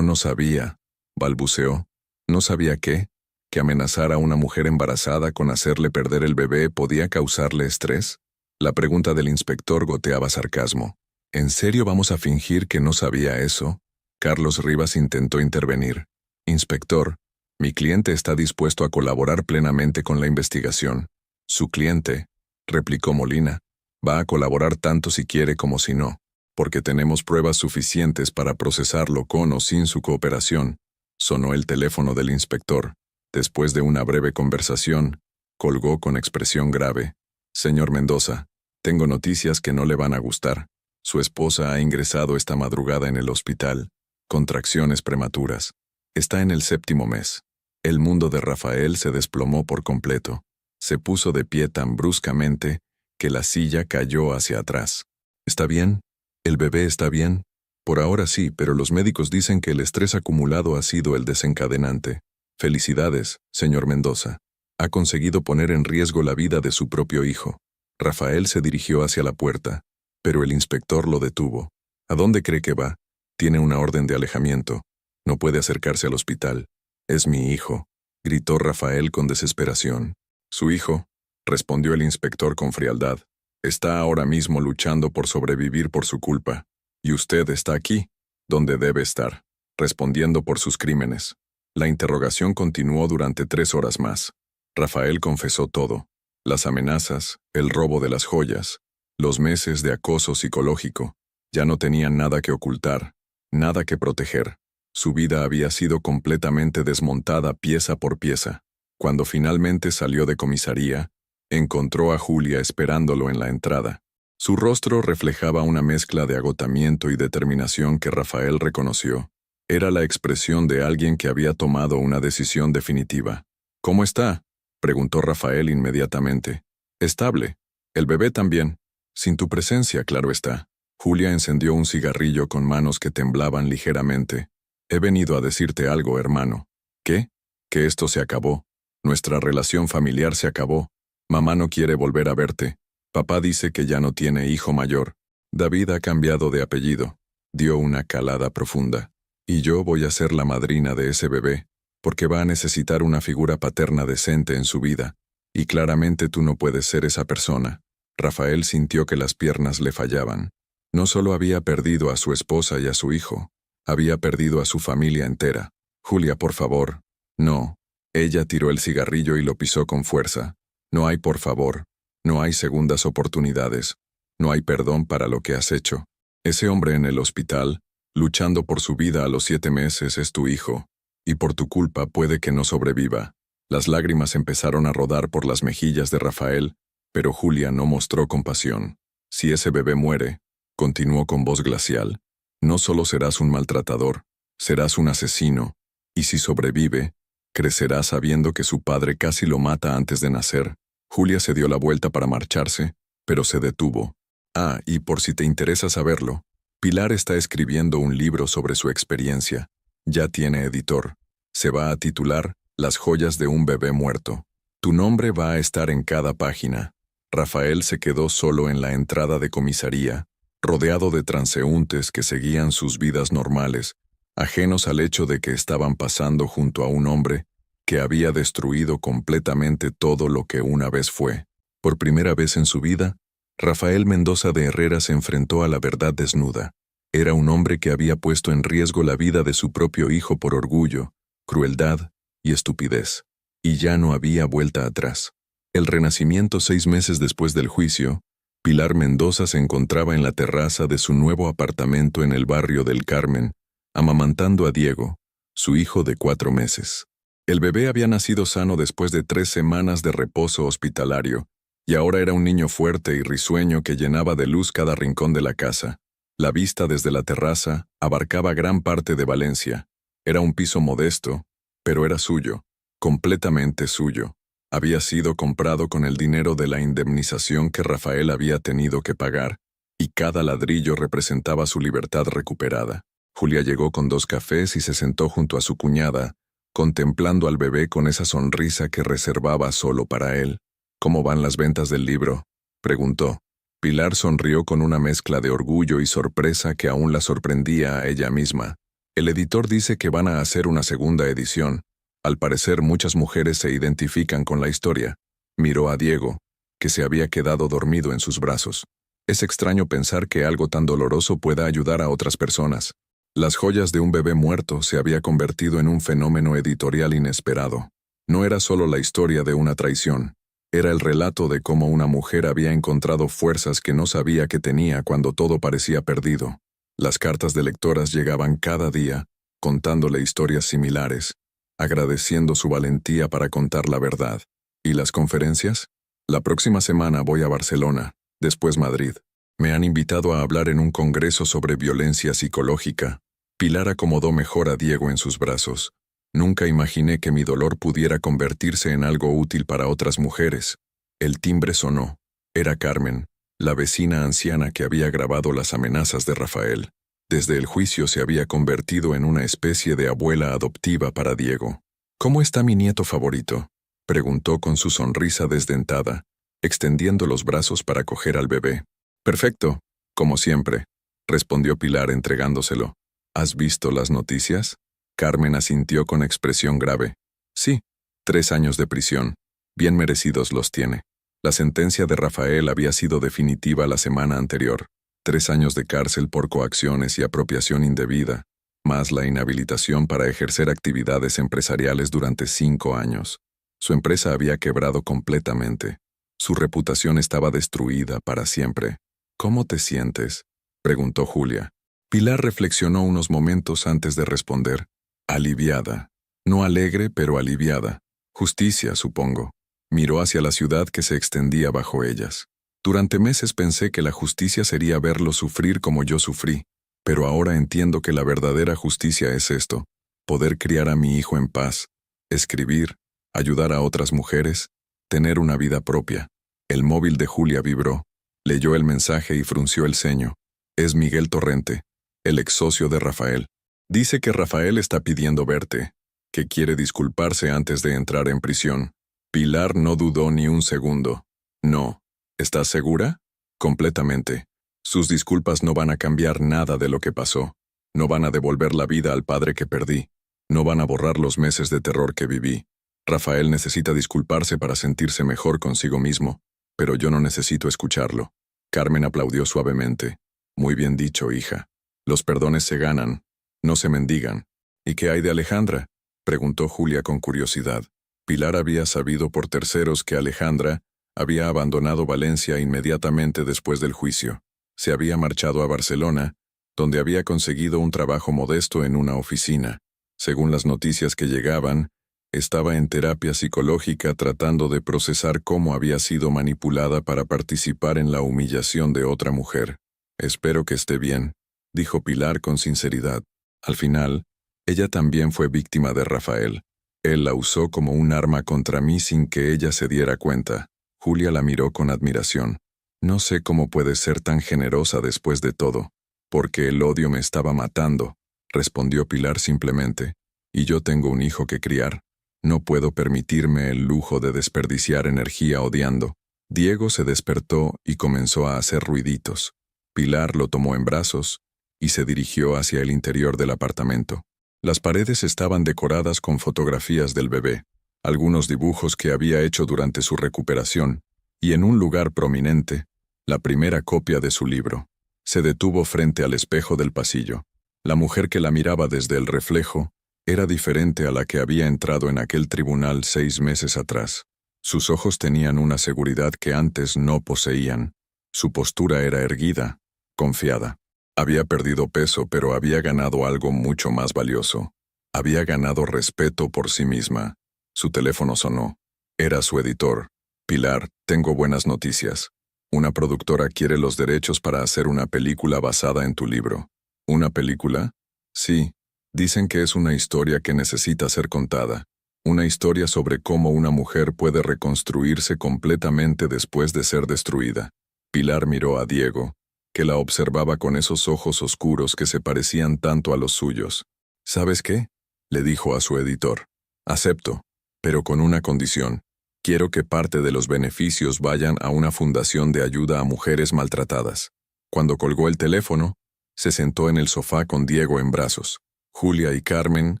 no sabía, balbuceó. ¿No sabía qué? ¿Que amenazar a una mujer embarazada con hacerle perder el bebé podía causarle estrés? La pregunta del inspector goteaba sarcasmo. ¿En serio vamos a fingir que no sabía eso? Carlos Rivas intentó intervenir. Inspector, mi cliente está dispuesto a colaborar plenamente con la investigación. Su cliente, replicó Molina, va a colaborar tanto si quiere como si no, porque tenemos pruebas suficientes para procesarlo con o sin su cooperación. Sonó el teléfono del inspector. Después de una breve conversación, colgó con expresión grave. Señor Mendoza, tengo noticias que no le van a gustar. Su esposa ha ingresado esta madrugada en el hospital. Contracciones prematuras. Está en el 7º mes. El mundo de Rafael se desplomó por completo. Se puso de pie tan bruscamente que la silla cayó hacia atrás. ¿Está bien? ¿El bebé está bien? Por ahora sí, pero los médicos dicen que el estrés acumulado ha sido el desencadenante. Felicidades, señor Mendoza. Ha conseguido poner en riesgo la vida de su propio hijo. Rafael se dirigió hacia la puerta, pero el inspector lo detuvo. ¿A dónde cree que va? Tiene una orden de alejamiento. No puede acercarse al hospital. Es mi hijo, gritó Rafael con desesperación. Su hijo, respondió el inspector con frialdad, está ahora mismo luchando por sobrevivir por su culpa. Y usted está aquí, donde debe estar, respondiendo por sus crímenes. La interrogación continuó durante 3 horas más. Rafael confesó todo. Las amenazas, el robo de las joyas, los meses de acoso psicológico. Ya no tenían nada que ocultar, nada que proteger. Su vida había sido completamente desmontada pieza por pieza. Cuando finalmente salió de comisaría, encontró a Julia esperándolo en la entrada. Su rostro reflejaba una mezcla de agotamiento y determinación que Rafael reconoció. Era la expresión de alguien que había tomado una decisión definitiva. ¿Cómo está?, Preguntó Rafael inmediatamente. Estable. El bebé también. Sin tu presencia, claro está. Julia encendió un cigarrillo con manos que temblaban ligeramente. He venido a decirte algo, hermano. ¿Qué? Que esto se acabó. Nuestra relación familiar se acabó. Mamá no quiere volver a verte. Papá dice que ya no tiene hijo mayor. David ha cambiado de apellido. Dio una calada profunda. Y yo voy a ser la madrina de ese bebé, porque va a necesitar una figura paterna decente en su vida. Y claramente tú no puedes ser esa persona. Rafael sintió que las piernas le fallaban. No solo había perdido a su esposa y a su hijo, había perdido a su familia entera. Julia, por favor. No. Ella tiró el cigarrillo y lo pisó con fuerza. No hay por favor. No hay segundas oportunidades. No hay perdón para lo que has hecho. Ese hombre en el hospital, luchando por su vida a los 7 meses, es tu hijo. Y por tu culpa puede que no sobreviva. Las lágrimas empezaron a rodar por las mejillas de Rafael, pero Julia no mostró compasión. Si ese bebé muere, continuó con voz glacial, no solo serás un maltratador, serás un asesino, y si sobrevive, crecerá sabiendo que su padre casi lo mata antes de nacer. Julia se dio la vuelta para marcharse, pero se detuvo. Ah, y por si te interesa saberlo, Pilar está escribiendo un libro sobre su experiencia. Ya tiene editor. Se va a titular Las joyas de un bebé muerto. Tu nombre va a estar en cada página. Rafael se quedó solo en la entrada de comisaría, rodeado de transeúntes que seguían sus vidas normales, ajenos al hecho de que estaban pasando junto a un hombre que había destruido completamente todo lo que una vez fue. Por primera vez en su vida, Rafael Mendoza de Herrera se enfrentó a la verdad desnuda. Era un hombre que había puesto en riesgo la vida de su propio hijo por orgullo, crueldad y estupidez. Y ya no había vuelta atrás. El renacimiento 6 meses después del juicio, Pilar Mendoza se encontraba en la terraza de su nuevo apartamento en el barrio del Carmen, amamantando a Diego, su hijo de 4 meses. El bebé había nacido sano después de 3 semanas de reposo hospitalario, y ahora era un niño fuerte y risueño que llenaba de luz cada rincón de la casa. La vista desde la terraza abarcaba gran parte de Valencia. Era un piso modesto, pero era suyo, completamente suyo. Había sido comprado con el dinero de la indemnización que Rafael había tenido que pagar, y cada ladrillo representaba su libertad recuperada. Julia llegó con 2 cafés y se sentó junto a su cuñada, contemplando al bebé con esa sonrisa que reservaba solo para él. ¿Cómo van las ventas del libro?, preguntó. Pilar sonrió con una mezcla de orgullo y sorpresa que aún la sorprendía a ella misma. El editor dice que van a hacer una segunda edición. Al parecer muchas mujeres se identifican con la historia. Miró a Diego, que se había quedado dormido en sus brazos. Es extraño pensar que algo tan doloroso pueda ayudar a otras personas. Las joyas de un bebé muerto se había convertido en un fenómeno editorial inesperado. No era solo la historia de una traición. Era el relato de cómo una mujer había encontrado fuerzas que no sabía que tenía cuando todo parecía perdido. Las cartas de lectoras llegaban cada día, contándole historias similares, agradeciendo su valentía para contar la verdad. ¿Y las conferencias? La próxima semana voy a Barcelona, después Madrid. Me han invitado a hablar en un congreso sobre violencia psicológica. Pilar acomodó mejor a Diego en sus brazos. Nunca imaginé que mi dolor pudiera convertirse en algo útil para otras mujeres. El timbre sonó. Era Carmen, la vecina anciana que había grabado las amenazas de Rafael. Desde el juicio se había convertido en una especie de abuela adoptiva para Diego. ¿Cómo está mi nieto favorito?, preguntó con su sonrisa desdentada, extendiendo los brazos para coger al bebé. Perfecto, como siempre, respondió Pilar entregándoselo. ¿Has visto las noticias? Carmen asintió con expresión grave. Sí, 3 años de prisión. Bien merecidos los tiene. La sentencia de Rafael había sido definitiva la semana anterior. 3 años de cárcel por coacciones y apropiación indebida, más la inhabilitación para ejercer actividades empresariales durante 5 años. Su empresa había quebrado completamente. Su reputación estaba destruida para siempre. ¿Cómo te sientes?, preguntó Julia. Pilar reflexionó unos momentos antes de responder. Aliviada. No alegre, pero aliviada. Justicia, supongo. Miró hacia la ciudad que se extendía bajo ellas. Durante meses pensé que la justicia sería verlo sufrir como yo sufrí, pero ahora entiendo que la verdadera justicia es esto: poder criar a mi hijo en paz, escribir, ayudar a otras mujeres, tener una vida propia. El móvil de Julia vibró. Leyó el mensaje y frunció el ceño. Es Miguel Torrente, el ex socio de Rafael. Dice que Rafael está pidiendo verte, que quiere disculparse antes de entrar en prisión. Pilar no dudó ni un segundo. No. ¿Estás segura? Completamente. Sus disculpas no van a cambiar nada de lo que pasó. No van a devolver la vida al padre que perdí. No van a borrar los meses de terror que viví. Rafael necesita disculparse para sentirse mejor consigo mismo, pero yo no necesito escucharlo. Carmen aplaudió suavemente. Muy bien dicho, hija. Los perdones se ganan, no se mendigan. ¿Y qué hay de Alejandra?, preguntó Julia con curiosidad. Pilar había sabido por terceros que Alejandra había abandonado Valencia inmediatamente después del juicio. Se había marchado a Barcelona, donde había conseguido un trabajo modesto en una oficina. Según las noticias que llegaban, estaba en terapia psicológica tratando de procesar cómo había sido manipulada para participar en la humillación de otra mujer. Espero que esté bien, dijo Pilar con sinceridad. Al final, ella también fue víctima de Rafael. Él la usó como un arma contra mí sin que ella se diera cuenta. Julia la miró con admiración. No sé cómo puedes ser tan generosa después de todo. Porque el odio me estaba matando, respondió Pilar simplemente. Y yo tengo un hijo que criar. No puedo permitirme el lujo de desperdiciar energía odiando. Diego se despertó y comenzó a hacer ruiditos. Pilar lo tomó en brazos y se dirigió hacia el interior del apartamento. Las paredes estaban decoradas con fotografías del bebé, algunos dibujos que había hecho durante su recuperación, y en un lugar prominente, la primera copia de su libro. Se detuvo frente al espejo del pasillo. La mujer que la miraba desde el reflejo era diferente a la que había entrado en aquel tribunal 6 meses atrás. Sus ojos tenían una seguridad que antes no poseían. Su postura era erguida, confiada. Había perdido peso, pero había ganado algo mucho más valioso. Había ganado respeto por sí misma. Su teléfono sonó. Era su editor. Pilar, tengo buenas noticias. Una productora quiere los derechos para hacer una película basada en tu libro. ¿Una película? Sí. Dicen que es una historia que necesita ser contada. Una historia sobre cómo una mujer puede reconstruirse completamente después de ser destruida. Pilar miró a Diego, que la observaba con esos ojos oscuros que se parecían tanto a los suyos. ¿Sabes qué?, le dijo a su editor. Acepto, pero con una condición. Quiero que parte de los beneficios vayan a una fundación de ayuda a mujeres maltratadas. Cuando colgó el teléfono, se sentó en el sofá con Diego en brazos. Julia y Carmen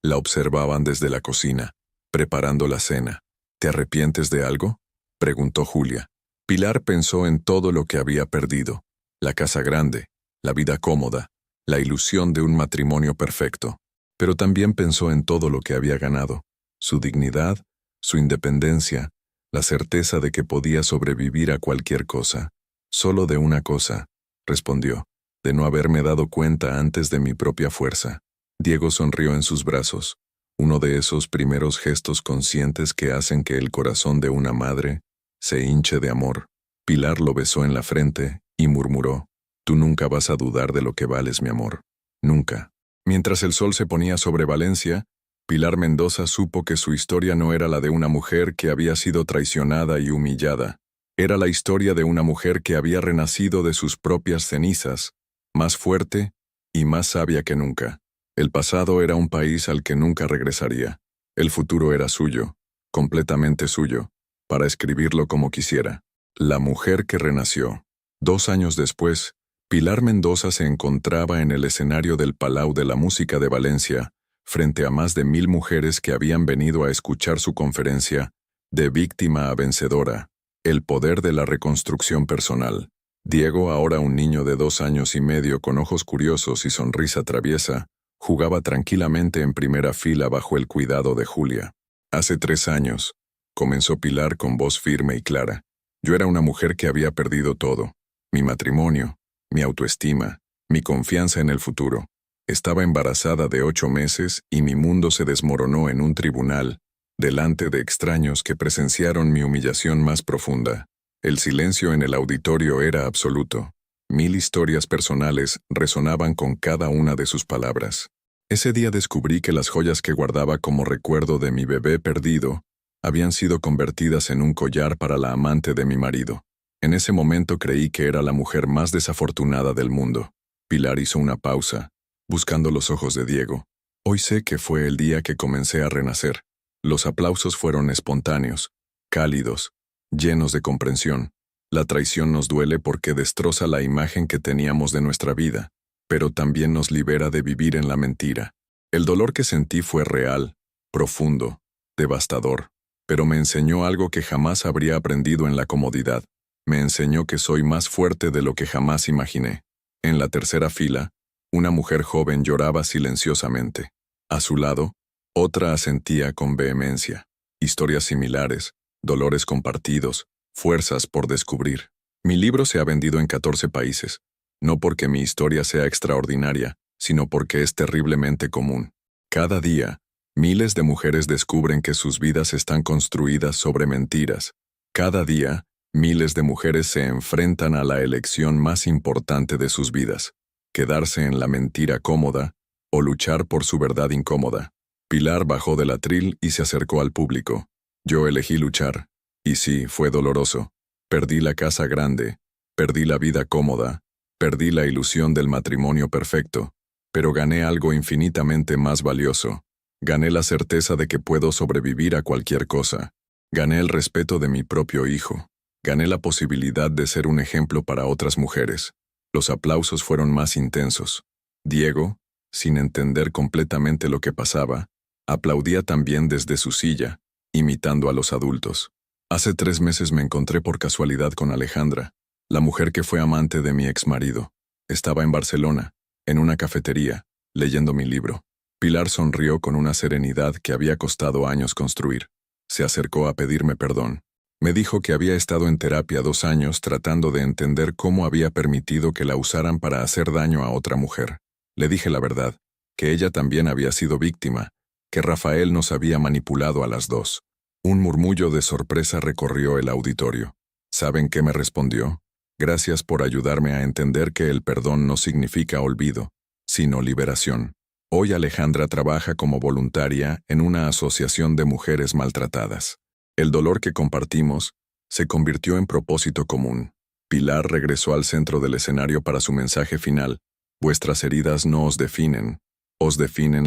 la observaban desde la cocina, preparando la cena. ¿Te arrepientes de algo?, preguntó Julia. Pilar pensó en todo lo que había perdido. La casa grande, la vida cómoda, la ilusión de un matrimonio perfecto. Pero también pensó en todo lo que había ganado. Su dignidad, su independencia, la certeza de que podía sobrevivir a cualquier cosa. Solo de una cosa, respondió, de no haberme dado cuenta antes de mi propia fuerza. Diego sonrió en sus brazos, uno de esos primeros gestos conscientes que hacen que el corazón de una madre se hinche de amor. Pilar lo besó en la frente y murmuró, «Tú nunca vas a dudar de lo que vales, mi amor. Nunca». Mientras el sol se ponía sobre Valencia, Pilar Mendoza supo que su historia no era la de una mujer que había sido traicionada y humillada. Era la historia de una mujer que había renacido de sus propias cenizas, más fuerte y más sabia que nunca. El pasado era un país al que nunca regresaría. El futuro era suyo, completamente suyo, para escribirlo como quisiera. La mujer que renació. 2 años después, Pilar Mendoza se encontraba en el escenario del Palau de la Música de Valencia, frente a más de 1000 mujeres que habían venido a escuchar su conferencia, De víctima a vencedora, el poder de la reconstrucción personal. Diego, ahora un niño de 2 años y medio con ojos curiosos y sonrisa traviesa, jugaba tranquilamente en primera fila bajo el cuidado de Julia. Hace 3 años, comenzó Pilar con voz firme y clara. Yo era una mujer que había perdido todo. Mi matrimonio, mi autoestima, mi confianza en el futuro. Estaba embarazada de 8 meses y mi mundo se desmoronó en un tribunal, delante de extraños que presenciaron mi humillación más profunda. El silencio en el auditorio era absoluto. 1000 historias personales resonaban con cada una de sus palabras. Ese día descubrí que las joyas que guardaba como recuerdo de mi bebé perdido habían sido convertidas en un collar para la amante de mi marido. En ese momento creí que era la mujer más desafortunada del mundo. Pilar hizo una pausa, buscando los ojos de Diego. Hoy sé que fue el día que comencé a renacer. Los aplausos fueron espontáneos, cálidos, llenos de comprensión. La traición nos duele porque destroza la imagen que teníamos de nuestra vida, pero también nos libera de vivir en la mentira. El dolor que sentí fue real, profundo, devastador, pero me enseñó algo que jamás habría aprendido en la comodidad. Me enseñó que soy más fuerte de lo que jamás imaginé. En la tercera fila, una mujer joven lloraba silenciosamente. A su lado, otra asentía con vehemencia. Historias similares, dolores compartidos, fuerzas por descubrir. Mi libro se ha vendido en 14 países, no porque mi historia sea extraordinaria, sino porque es terriblemente común. Cada día, miles de mujeres descubren que sus vidas están construidas sobre mentiras. Cada día, miles de mujeres se enfrentan a la elección más importante de sus vidas: quedarse en la mentira cómoda o luchar por su verdad incómoda. Pilar bajó del atril y se acercó al público. Yo elegí luchar. Y sí, fue doloroso. Perdí la casa grande, perdí la vida cómoda, perdí la ilusión del matrimonio perfecto, pero gané algo infinitamente más valioso. Gané la certeza de que puedo sobrevivir a cualquier cosa. Gané el respeto de mi propio hijo. Gané la posibilidad de ser un ejemplo para otras mujeres. Los aplausos fueron más intensos. Diego, sin entender completamente lo que pasaba, aplaudía también desde su silla, imitando a los adultos. Hace 3 meses me encontré por casualidad con Alejandra, la mujer que fue amante de mi exmarido. Estaba en Barcelona, en una cafetería, leyendo mi libro. Pilar sonrió con una serenidad que había costado años construir. Se acercó a pedirme perdón. Me dijo que había estado en terapia 2 años tratando de entender cómo había permitido que la usaran para hacer daño a otra mujer. Le dije la verdad, que ella también había sido víctima, que Rafael nos había manipulado a las dos. Un murmullo de sorpresa recorrió el auditorio. ¿Saben qué me respondió? Gracias por ayudarme a entender que el perdón no significa olvido, sino liberación. Hoy Alejandra trabaja como voluntaria en una asociación de mujeres maltratadas. El dolor que compartimos se convirtió en propósito común. Pilar regresó al centro del escenario para su mensaje final. Vuestras heridas no os definen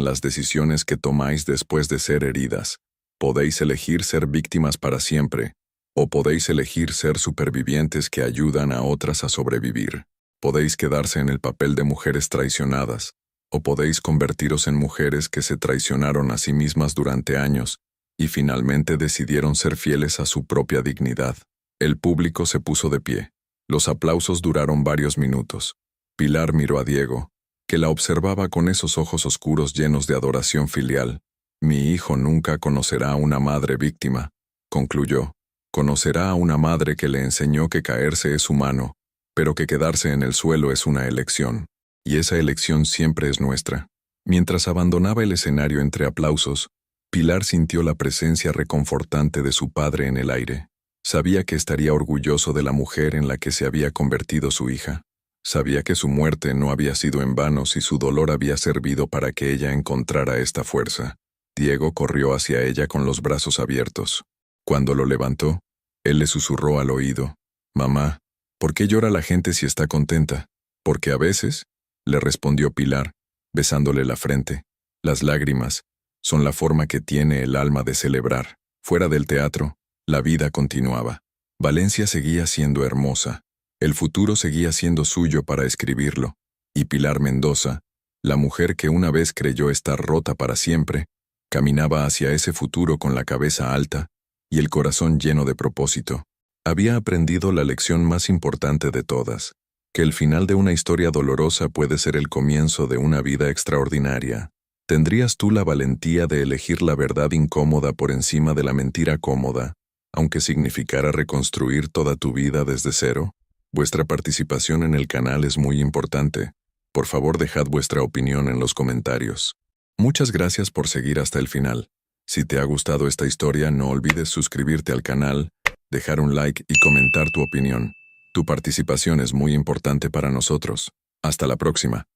las decisiones que tomáis después de ser heridas. Podéis elegir ser víctimas para siempre, o podéis elegir ser supervivientes que ayudan a otras a sobrevivir. Podéis quedarse en el papel de mujeres traicionadas, o podéis convertiros en mujeres que se traicionaron a sí mismas durante años y finalmente decidieron ser fieles a su propia dignidad. El público se puso de pie. Los aplausos duraron varios minutos. Pilar miró a Diego, que la observaba con esos ojos oscuros llenos de adoración filial. Mi hijo nunca conocerá a una madre víctima, concluyó. Conocerá a una madre que le enseñó que caerse es humano, pero que quedarse en el suelo es una elección. Y esa elección siempre es nuestra. Mientras abandonaba el escenario entre aplausos, Pilar sintió la presencia reconfortante de su padre en el aire. Sabía que estaría orgulloso de la mujer en la que se había convertido su hija. Sabía que su muerte no había sido en vano si su dolor había servido para que ella encontrara esta fuerza. Diego corrió hacia ella con los brazos abiertos. Cuando lo levantó, él le susurró al oído: «Mamá, ¿por qué llora la gente si está contenta?» «Porque a veces», le respondió Pilar, besándole la frente, «las lágrimas son la forma que tiene el alma de celebrar». Fuera del teatro, la vida continuaba. Valencia seguía siendo hermosa. El futuro seguía siendo suyo para escribirlo. Y Pilar Mendoza, la mujer que una vez creyó estar rota para siempre, caminaba hacia ese futuro con la cabeza alta y el corazón lleno de propósito. Había aprendido la lección más importante de todas, que el final de una historia dolorosa puede ser el comienzo de una vida extraordinaria. ¿Tendrías tú la valentía de elegir la verdad incómoda por encima de la mentira cómoda, aunque significara reconstruir toda tu vida desde cero? Vuestra participación en el canal es muy importante. Por favor, dejad vuestra opinión en los comentarios. Muchas gracias por seguir hasta el final. Si te ha gustado esta historia, no olvides suscribirte al canal, dejar un like y comentar tu opinión. Tu participación es muy importante para nosotros. Hasta la próxima.